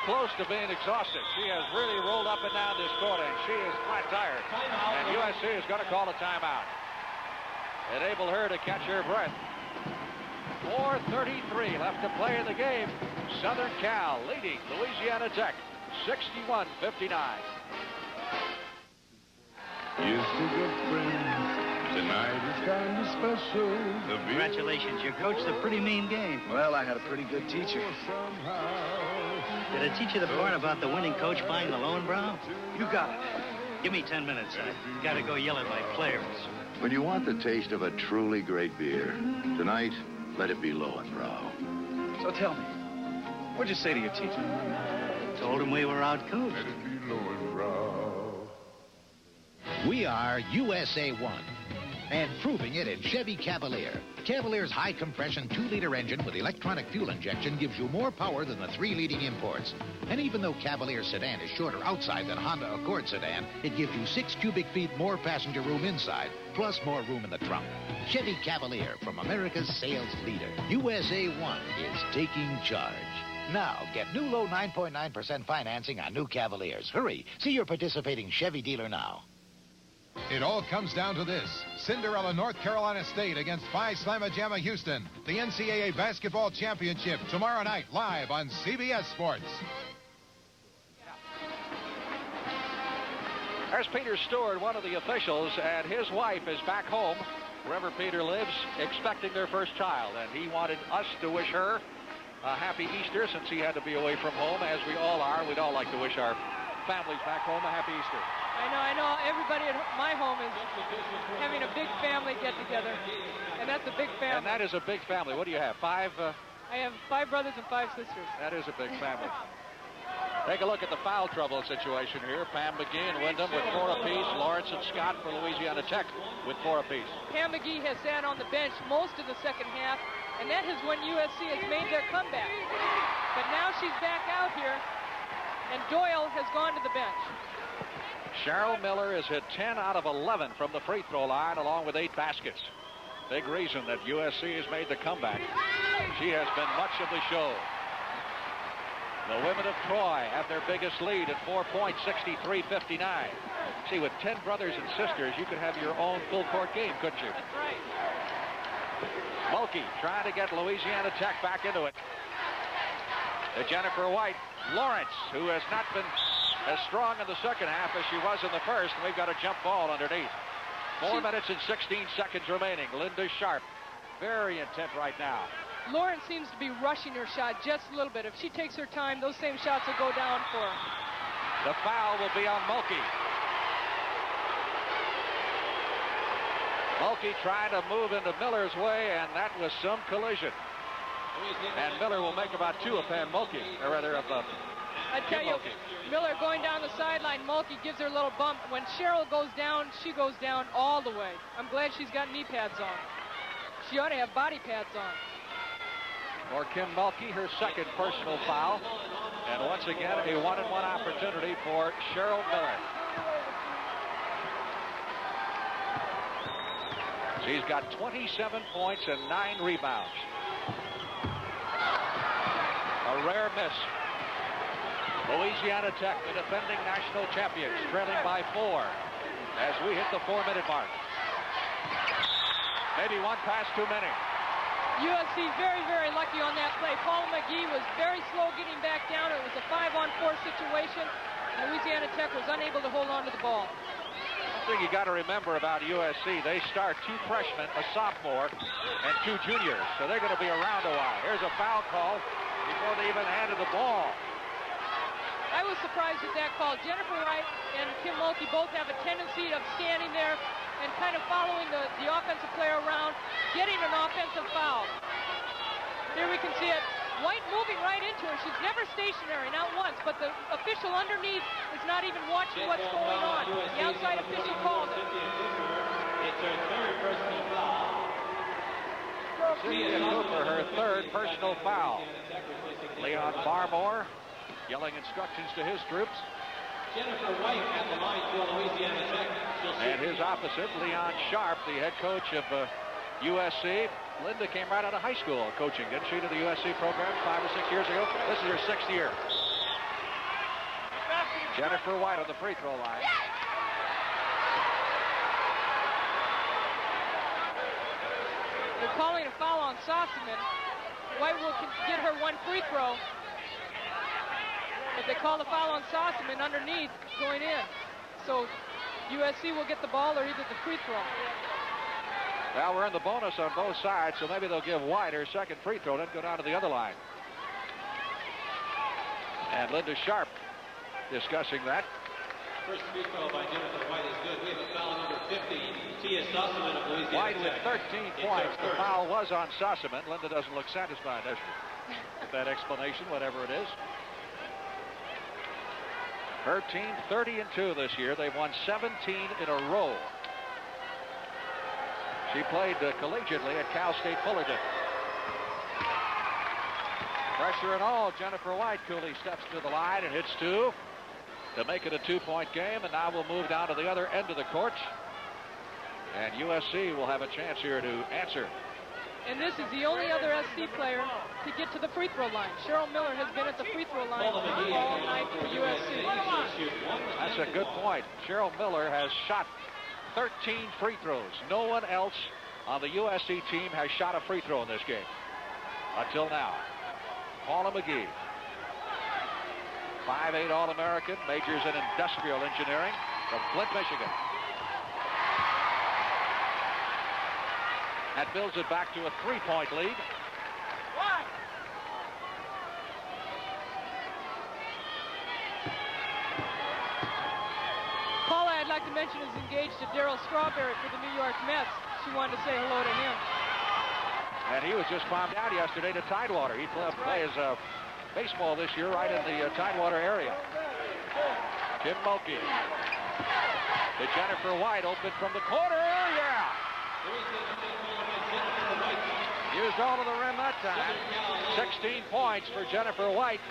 close to being exhausted. She has really rolled up and down this court, and she is flat tired. And USC is going to call a timeout. Enable her to catch her breath. 4:33 left to play in the game. Southern Cal leading Louisiana Tech 61-59. Here's to good friends. Tonight is kind of special. Congratulations, you coached a pretty mean game. Well, I had a pretty good teacher. Did I teach you the part about the winning coach buying the Lowenbrow? You got it. Give me 10 minutes. I gotta go yell at my players. When you want the taste of a truly great beer, tonight, let it be Lowenbrow. So tell me, what'd you say to your teacher? Told him we were outcoached. Let it be Lowenbrow. We are USA 1. And proving it in Chevy Cavalier. Cavalier's high-compression 2-liter engine with electronic fuel injection gives you more power than the 3 leading imports. And even though Cavalier sedan is shorter outside than Honda Accord sedan, it gives you 6 cubic feet more passenger room inside, plus more room in the trunk. Chevy Cavalier, from America's sales leader. USA 1 is taking charge. Now, get new low 9.9% financing on new Cavaliers. Hurry, see your participating Chevy dealer now. It all comes down to this. Cinderella North Carolina State against Phi Slamma Jamma Houston. The NCAA Basketball Championship tomorrow night live on CBS Sports. There's Peter Stewart, one of the officials, and his wife is back home, wherever Peter lives, expecting their first child. And he wanted us to wish her a happy Easter since he had to be away from home, as we all are. We'd all like to wish our families back home a happy Easter. I know. Everybody at my home is having a big family get-together, and that's a big family. And that is a big family. What do you have, 5? I have 5 brothers and 5 sisters. That is a big family. Take a look at the foul trouble situation here. Pam McGee and Wyndham with 4 apiece. Lawrence and Scott for Louisiana Tech with 4 apiece. Pam McGee has sat on the bench most of the second half, and that is when USC has made their comeback. But now she's back out here, and Doyle has gone to the bench. Cheryl Miller has hit 10 out of 11 from the free throw line, along with 8 baskets. Big reason that USC has made the comeback. She has been much of the show. The women of Troy have their biggest lead at 4 points, 63-59. See, with 10 brothers and sisters, you could have your own full-court game, couldn't you? That's right. Mulkey trying to get Louisiana Tech back into it. To Jennifer White. Lawrence, who has not been as strong in the second half as she was in the first. And we've got a jump ball underneath. 4 minutes and 16 seconds remaining. Linda Sharp, very intent right now. Lawrence seems to be rushing her shot just a little bit. If she takes her time, those same shots will go down for her. The foul will be on Mulkey. Mulkey trying to move into Miller's way, and that was some collision. And Miller will make about 2 of Pam Mulkey, or rather of I tell you, Mulkey. Miller going down the sideline, Mulkey gives her a little bump. When Cheryl goes down, she goes down all the way. I'm glad she's got knee pads on. She ought to have body pads on. For Kim Mulkey, her second personal foul. And once again, a 1-and-1 opportunity for Cheryl Miller. She's got 27 points and 9 rebounds. A rare miss. Louisiana Tech, the defending national champions, trailing by 4 as we hit the 4-minute mark. Maybe one pass too many. USC very, very lucky on that play. Paula McGee was very slow getting back down. It was a 5-on-4 situation. Louisiana Tech was unable to hold on to the ball. One thing you got to remember about USC, they start 2 freshmen, a sophomore, and 2 juniors. So they're going to be around a while. Here's a foul call before they even handed the ball. I I was surprised with that call. Jennifer White and Kim Mulkey both have a tendency of standing there and kind of following the offensive player around, getting an offensive foul. Here we can see it. White moving right into her. She's never stationary, not once, but the official underneath is not even watching what's going on. The outside official calls it. It's her third personal foul. Cynthia Cooper, her third personal foul. Leon Barmore yelling instructions to his troops. Jennifer White at the line for Louisiana Tech. And his opposite, Leon Sharp, the head coach of USC. Linda came right out of high school coaching, didn't she, to the USC program 5 or 6 years ago? This is her 6th year. Jennifer White on the free throw line. They're calling a foul on Sossaman. White will get her one free throw. If they call the foul on Sossaman underneath, going in. So USC will get the ball or either the free throw. Well, we're in the bonus on both sides, so maybe they'll give White her second free throw, then go down to the other line. And Linda Sharp discussing that. First free throw by Jennifer White is good. We have a foul number 50, Tia Sossaman of Louisiana White with Tech. 13 points. The foul was on Sossaman. Linda doesn't look satisfied, does she? With that explanation, whatever it is. Her team 30-2 this year. They've won 17 in a row. She played collegiately at Cal State Fullerton. Pressure and all, Jennifer White coolly steps to the line and hits two to make it a 2-point game, and now we'll move down to the other end of the court. And USC will have a chance here to answer. And this is the only other SC player to get to the free throw line. Cheryl Miller has been at the free throw line all night for USC. That's a good point. Cheryl Miller has shot 13 free throws. No one else on the USC team has shot a free throw in this game until now. Paula McGee, 5'8" All-American, majors in industrial engineering from Flint, Michigan. That builds it back to a 3-point lead. Paula, I'd like to mention, is engaged to Darryl Strawberry for the New York Mets. She wanted to say hello to him. And he was just farmed out yesterday to Tidewater. He plays baseball this year right in the Tidewater area. Kim Mulkey to Jennifer White, open from the corner. Yeah! Used all of the rim that time. 16 points for Jennifer White,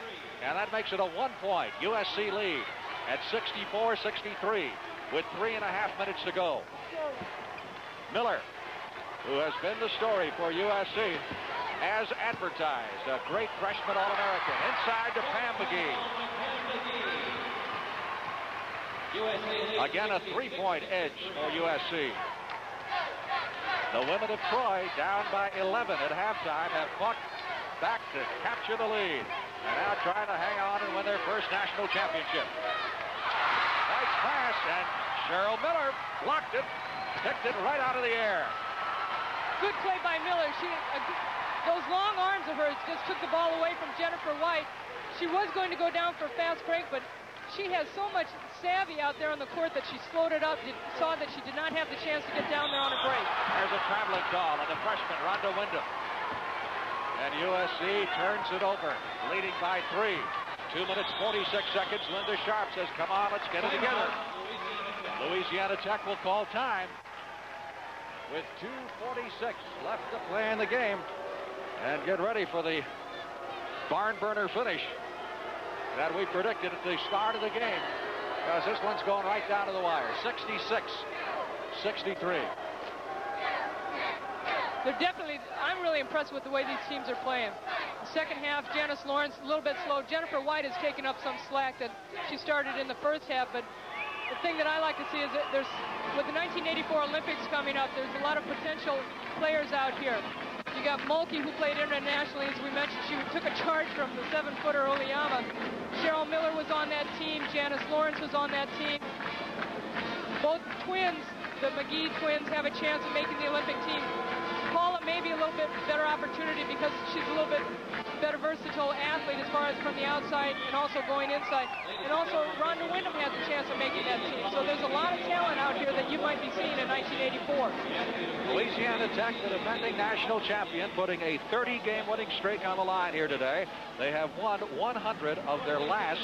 and that makes it a 1-point USC lead at 64-63 with 3.5 minutes to go. Miller, who has been the story for USC, as advertised, a great freshman All-American. Inside to Pam McGee. Again, a 3-point edge for USC. The women of Troy, down by 11 at halftime, have fought back to capture the lead. And now trying to hang on and win their first national championship. White's pass, and Cheryl Miller blocked it, kicked it right out of the air. Good play by Miller. Those long arms of hers just took the ball away from Jennifer White. She was going to go down for a fast break, but she has so much savvy out there on the court that she slowed it up, saw that she did not have the chance to get down there on a break. There's a traveling call on the freshman, Rhonda Wyndham. And USC turns it over, leading by 3. 2 minutes, 46 seconds. Linda Sharp says, come on, let's get it together. Louisiana Tech will call time with 2:46 left to play in the game. And get ready for the barn burner finish that we predicted at the start of the game, because this one's going right down to the wire. 66-63. They're definitely, I'm really impressed with the way these teams are playing. The second half, Janice Lawrence a little bit slow. Jennifer White has taken up some slack that she started in the first half, but the thing that I like to see is that with the 1984 Olympics coming up, there's a lot of potential players out here. You got Mulkey, who played internationally, as we mentioned. She took a charge from the 7-footer Oyama. Cheryl Miller was on that team. Janice Lawrence was on that team. Both twins, the McGee twins, have a chance of making the Olympic team. Paula maybe a little bit better opportunity because she's a little bit better versatile athlete as far as from the outside and also going inside. And also Rhonda Wyndham has a chance of making that team. So there's a lot of talent out here that you might be seeing in 1984. Louisiana Tech, the defending national champion, putting a 30-game winning streak on the line here today. They have won 100 of their last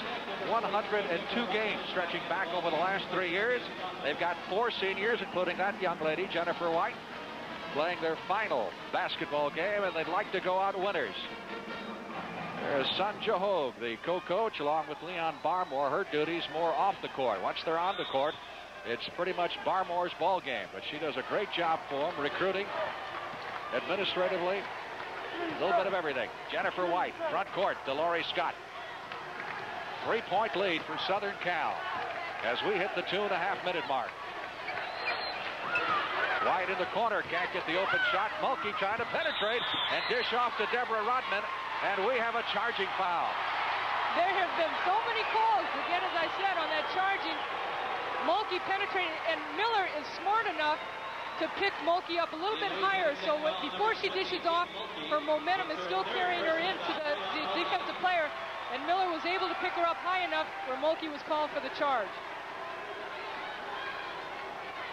102 games, stretching back over the last 3 years. They've got 4 seniors, including that young lady, Jennifer White, playing their final basketball game, and they'd like to go out winners. There's Sanja Hogue, the co-coach, along with Leon Barmore. Her duties more off the court. Once they're on the court, it's pretty much Barmore's ball game, but she does a great job for them, recruiting, administratively, a little bit of everything. Jennifer White, front court, Delores Scott. 3-point lead for Southern Cal as we hit the 2.5-minute mark. White in the corner, can't get the open shot. Mulkey trying to penetrate and dish off to Deborah Rodman, and we have a charging foul. There have been so many calls, again, as I said, on that charging. Mulkey penetrated, and Miller is smart enough to pick Mulkey up a little bit higher, so before she dishes off, her momentum is still carrying her into the defensive player, and Miller was able to pick her up high enough where Mulkey was called for the charge.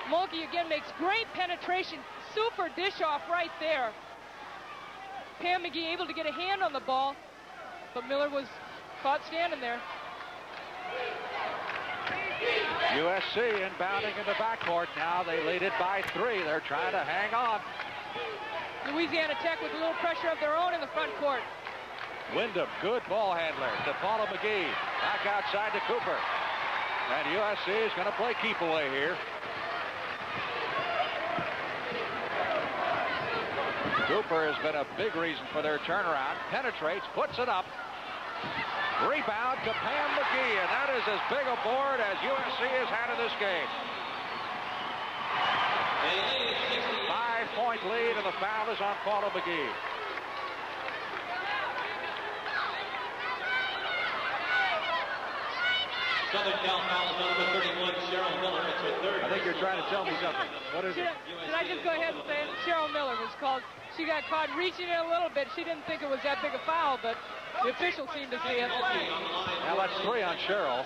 Mulkey again makes great penetration, super dish off right there. Pam McGee able to get a hand on the ball, but Miller was caught standing there. USC inbounding in the backcourt now. They lead it by 3. They're trying to hang on. Louisiana Tech with a little pressure of their own in the front court. Wyndham, good ball handler to Paula McGee. Back outside to Cooper. And USC is going to play keep away here. Cooper has been a big reason for their turnaround. Penetrates, puts it up. Rebound to Pam McGee, and that is as big a board as USC has had in this game. 5-point lead, and the foul is on Paula McGee. Southern Cal foul is number 31, Cheryl Miller. It's her third. I think you're trying to tell me something. What is it? Should I just go ahead and say it? Cheryl Miller was called. She got caught reaching in a little bit. She didn't think it was that big a foul, but the official seemed to see it. Now that's 3 on Cheryl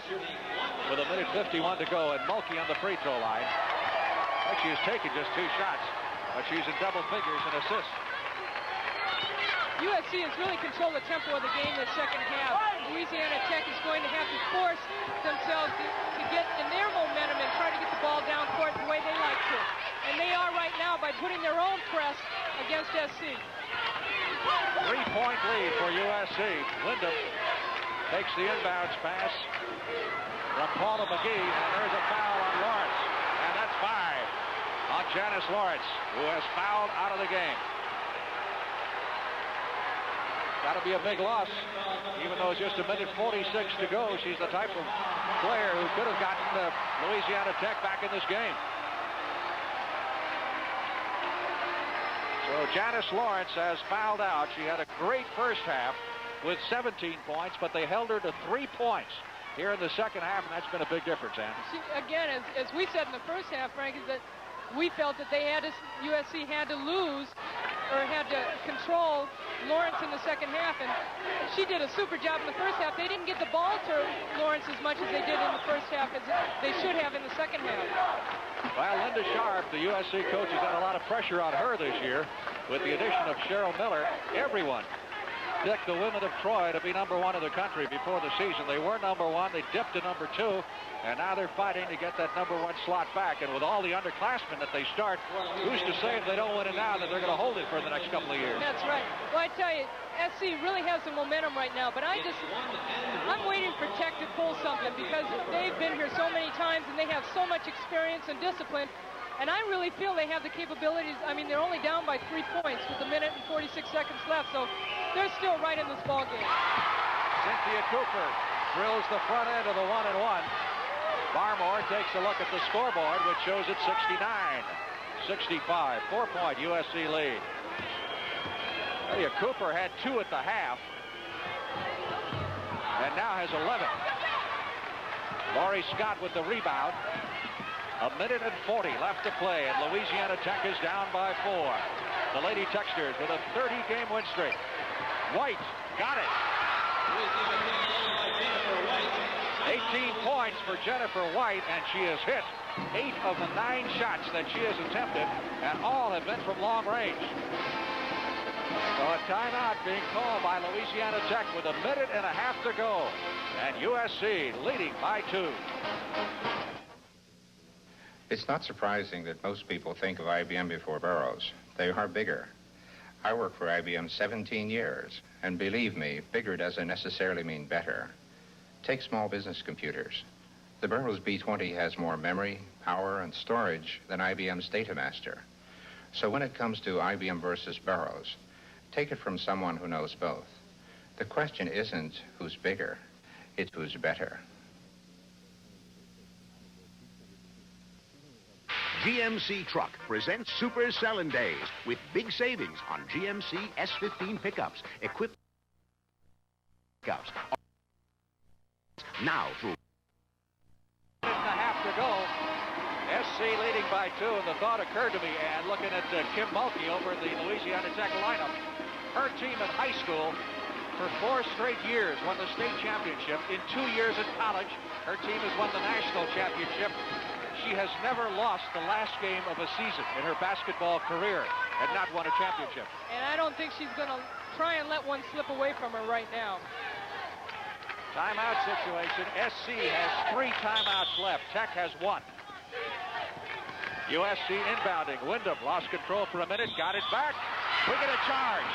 with 1:51 to go, and Mulkey on the free throw line. Well, she has taken just 2 shots, but she's in double figures in assists. USC has really controlled the tempo of the game this second half. Louisiana Tech is going to have to force themselves to get in their momentum and try to get the ball down court the way they like to. And they are right now by putting their own press against SC. 3-point lead for USC. Wyndham takes the inbounds pass from Paula McGee, and there's a foul on Lawrence. And that's 5 on Janice Lawrence, who has fouled out of the game. That'll be a big loss, even though it's just 1:46 to go. She's the type of player who could have gotten Louisiana Tech back in this game. So Janice Lawrence has fouled out. She had a great first half with 17 points, but they held her to 3 points here in the second half, and that's been a big difference, Ann. Again, as we said in the first half, Frank, is that we felt that USC had to lose or had to control Lawrence in the second half, and she did a super job in the first half. They didn't get the ball to Lawrence as much as they did in the first half as they should have in the second half. Well, Linda Sharp, the USC coach, has got a lot of pressure on her this year with the addition of Cheryl Miller. Everyone picked the women of Troy to be #1 in the country before the season. They were #1. They dipped to #2. And now they're fighting to get that #1 slot back. And with all the underclassmen that they start, who's to say if they don't win it now that they're going to hold it for the next couple of years? That's right. Well, I tell you, SC really has some momentum right now. But I'm waiting for Tech to pull something because they've been here so many times and they have so much experience and discipline. And I really feel they have the capabilities. I mean, they're only down by 3 points with 1:46 left. So they're still right in this ball game. Cynthia Cooper drills the front end of the 1-and-1. Barmore takes a look at the scoreboard, which shows it 69-65. 4-point USC lead. Cynthia Cooper had 2 at the half and now has 11. Laurie Scott with the rebound. A minute and 40 left to play, and Louisiana Tech is down by 4. The Lady Techsters with a 30-game win streak. White got it. 18 points for Jennifer White, and she has hit 8 of the 9 shots that she has attempted, and all have been from long range. So a timeout being called by Louisiana Tech with a minute and a half to go, and USC leading by 2. It's not surprising that most people think of IBM before Burroughs. They are bigger. I worked for IBM 17 years, and believe me, bigger doesn't necessarily mean better. Take small business computers. The Burroughs B20 has more memory, power, and storage than IBM's Datamaster. So when it comes to IBM versus Burroughs, take it from someone who knows both. The question isn't who's bigger, it's who's better. GMC Truck presents Super Selling Days with big savings on GMC S15 pickups, equipped pickups. Now through. Minute and a half to go. SC leading by 2, and the thought occurred to me, and looking at Kim Mulkey over the Louisiana Tech lineup, her team in high school for 4 straight years won the state championship. In 2 years at college, her team has won the national championship. She has never lost the last game of a season in her basketball career and not won a championship. And I don't think she's going to try and let one slip away from her right now. Timeout situation. SC has 3 timeouts left. Tech has 1. USC inbounding. Wyndham lost control for a minute, got it back. We get a charge.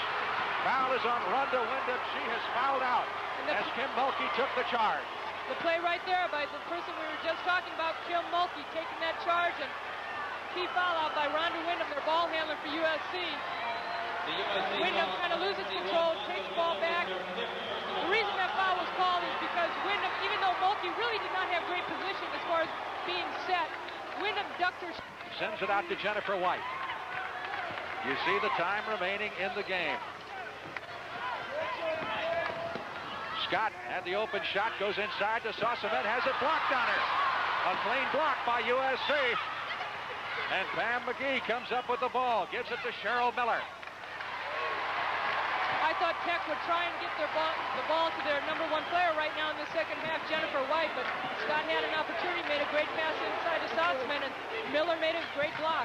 Foul is on Rhonda Wyndham. She has fouled out as Kim Mulkey took the charge. The play right there by the person we were just talking about, Kim Mulkey, taking that charge, and key foul out by Rhonda Wyndham, their ball handler for USC. Wyndham kind of loses control, takes the ball back. The reason that foul was called is because Wyndham, even though Mulkey really did not have great position as far as being set, Wyndham ducked her. Sends it out to Jennifer White. You see the time remaining in the game. Scott had the open shot, goes inside to Saucemet, has it blocked on her. A clean block by USC. And Pam McGee comes up with the ball, gives it to Cheryl Miller. I thought Tech would try and get the ball to their #1 player right now in the second half, Jennifer White, but Scott had an opportunity, made a great pass inside to Saucemet, and Miller made a great block.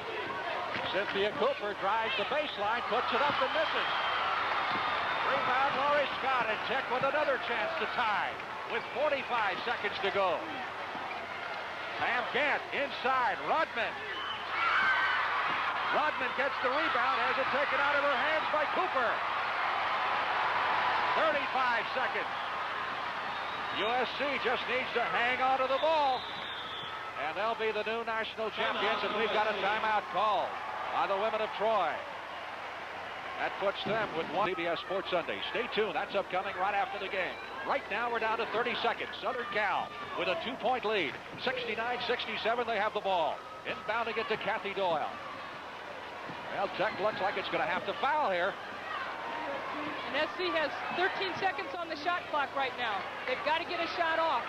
Cynthia Cooper drives the baseline, puts it up and misses. Rebound, Laurie Scott, and Tech with another chance to tie with 45 seconds to go. Pam Gant inside, Rodman. Rodman gets the rebound, has it taken out of her hands by Cooper. 35 seconds. USC just needs to hang on to the ball, and they'll be the new national champions, and we've got a timeout call by the women of Troy. That puts them with 1 CBS Sports Sunday. Stay tuned. That's upcoming right after the game. Right now, we're down to 30 seconds. Southern Cal with a 2-point lead. 69-67, they have the ball. Inbounding it to Kathy Doyle. Well, Tech looks like it's going to have to foul here. And SC has 13 seconds on the shot clock right now. They've got to get a shot off.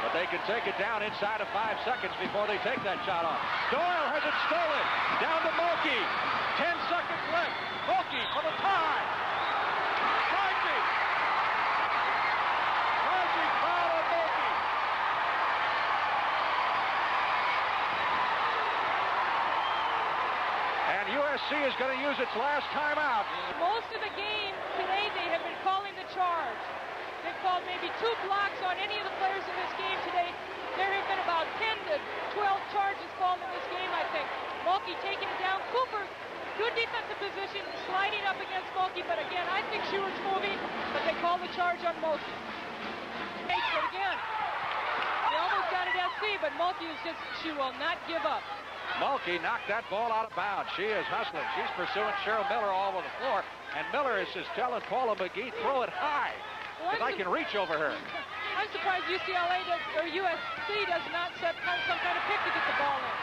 But they can take it down inside of 5 seconds before they take that shot off. Doyle has it stolen. Down to Mulkey. 10 seconds left. Mulkey for the tie. Tragic. Tragic foul on Mulkey. And USC is going to use its last timeout. Most of the game today, they have been calling the charge. They've called maybe 2 blocks on any of the players in this game today. There have been about 10 to 12 charges called in this game, I think. Mulkey taking it down. Cooper, good defensive position, sliding up against Mulkey, but again, I think she was moving, but they called the charge on Mulkey. But again, they almost got it SC, but Mulkey is just, she will not give up. Mulkey knocked that ball out of bounds. She is hustling. She's pursuing Cheryl Miller all over the floor, and Miller is just telling Paula McGee, throw it high, because I can reach over her. I'm surprised UCLA does, or USC does not set some kind of pick to get the ball in.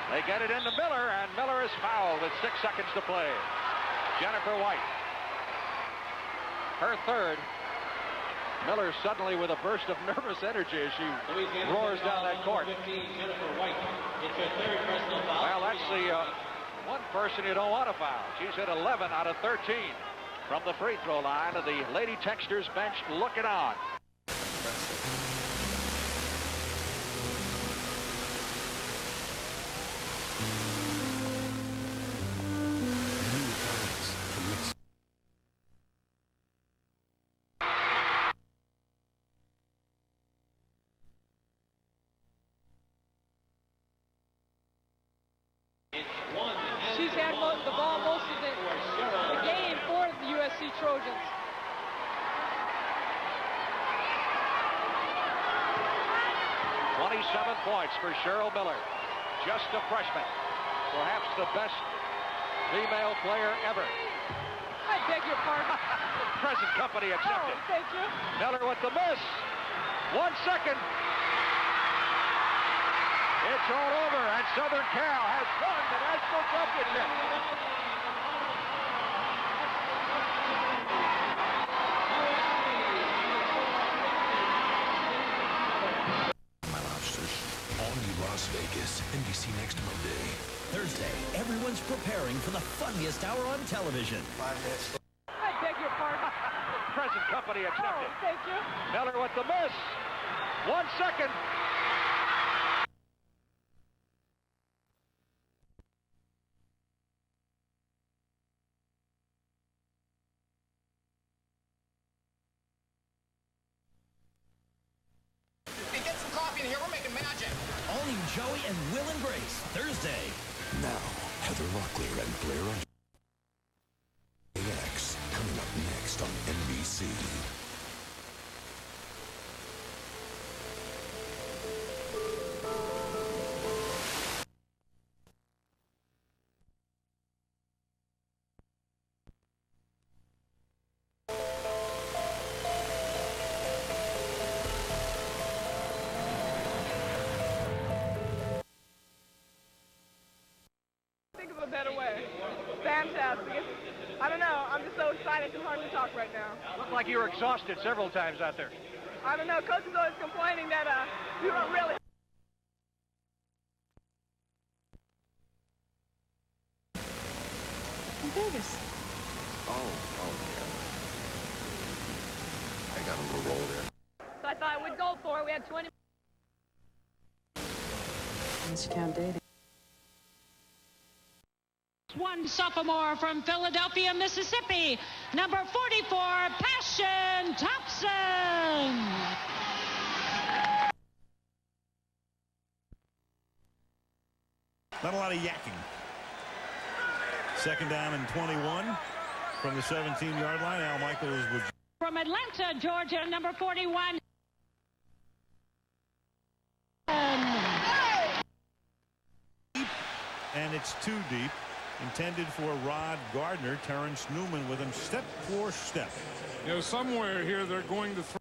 They get it into Miller, and Miller is fouled with 6 seconds to play. Jennifer White, her third. Miller suddenly with a burst of nervous energy as she roars down that court. 15, Jennifer White. It's her third personal foul. Well, that's the one person you don't want to foul. She's hit 11 out of 13 from the free throw line, and the Lady Texters bench looking on. She's had the ball most of the game for the USC Trojans. Points for Cheryl Miller, just a freshman, perhaps the best female player ever. I beg your pardon. Present company accepted. Oh, thank you. Miller with the miss. 1 second. It's all over, and Southern Cal has won the national championship. Las Vegas, NBC next Monday. Thursday, everyone's preparing for the funniest hour on television. 5 minutes. I beg your pardon. Present company accepted. Oh, thank you. Miller with the miss. 1 second. Hey, get some coffee in here. We're making magic. All new Joey and Will and Grace, Thursday. Now, Heather Locklear and Blair on AX, coming up next on NBC. Think of a better way. Fantastic. I don't know. I'm just so excited. It's hard to talk right now. Looked like you were exhausted several times out there. I don't know. Coach is always complaining that you don't really. In Vegas. Oh, yeah. I got a little roll there. So I thought I would go for it. We had 20. Mr. Count dating. One sophomore from Philadelphia, Mississippi, number 44, Passion Thompson. Not a lot of yakking. Second down and 21 from the 17-yard line. Al Michaels with... From Atlanta, Georgia, number 41. And it's too deep. Intended for Rod Gardner. Terrence Newman with him step for step. You know, somewhere here they're going to throw.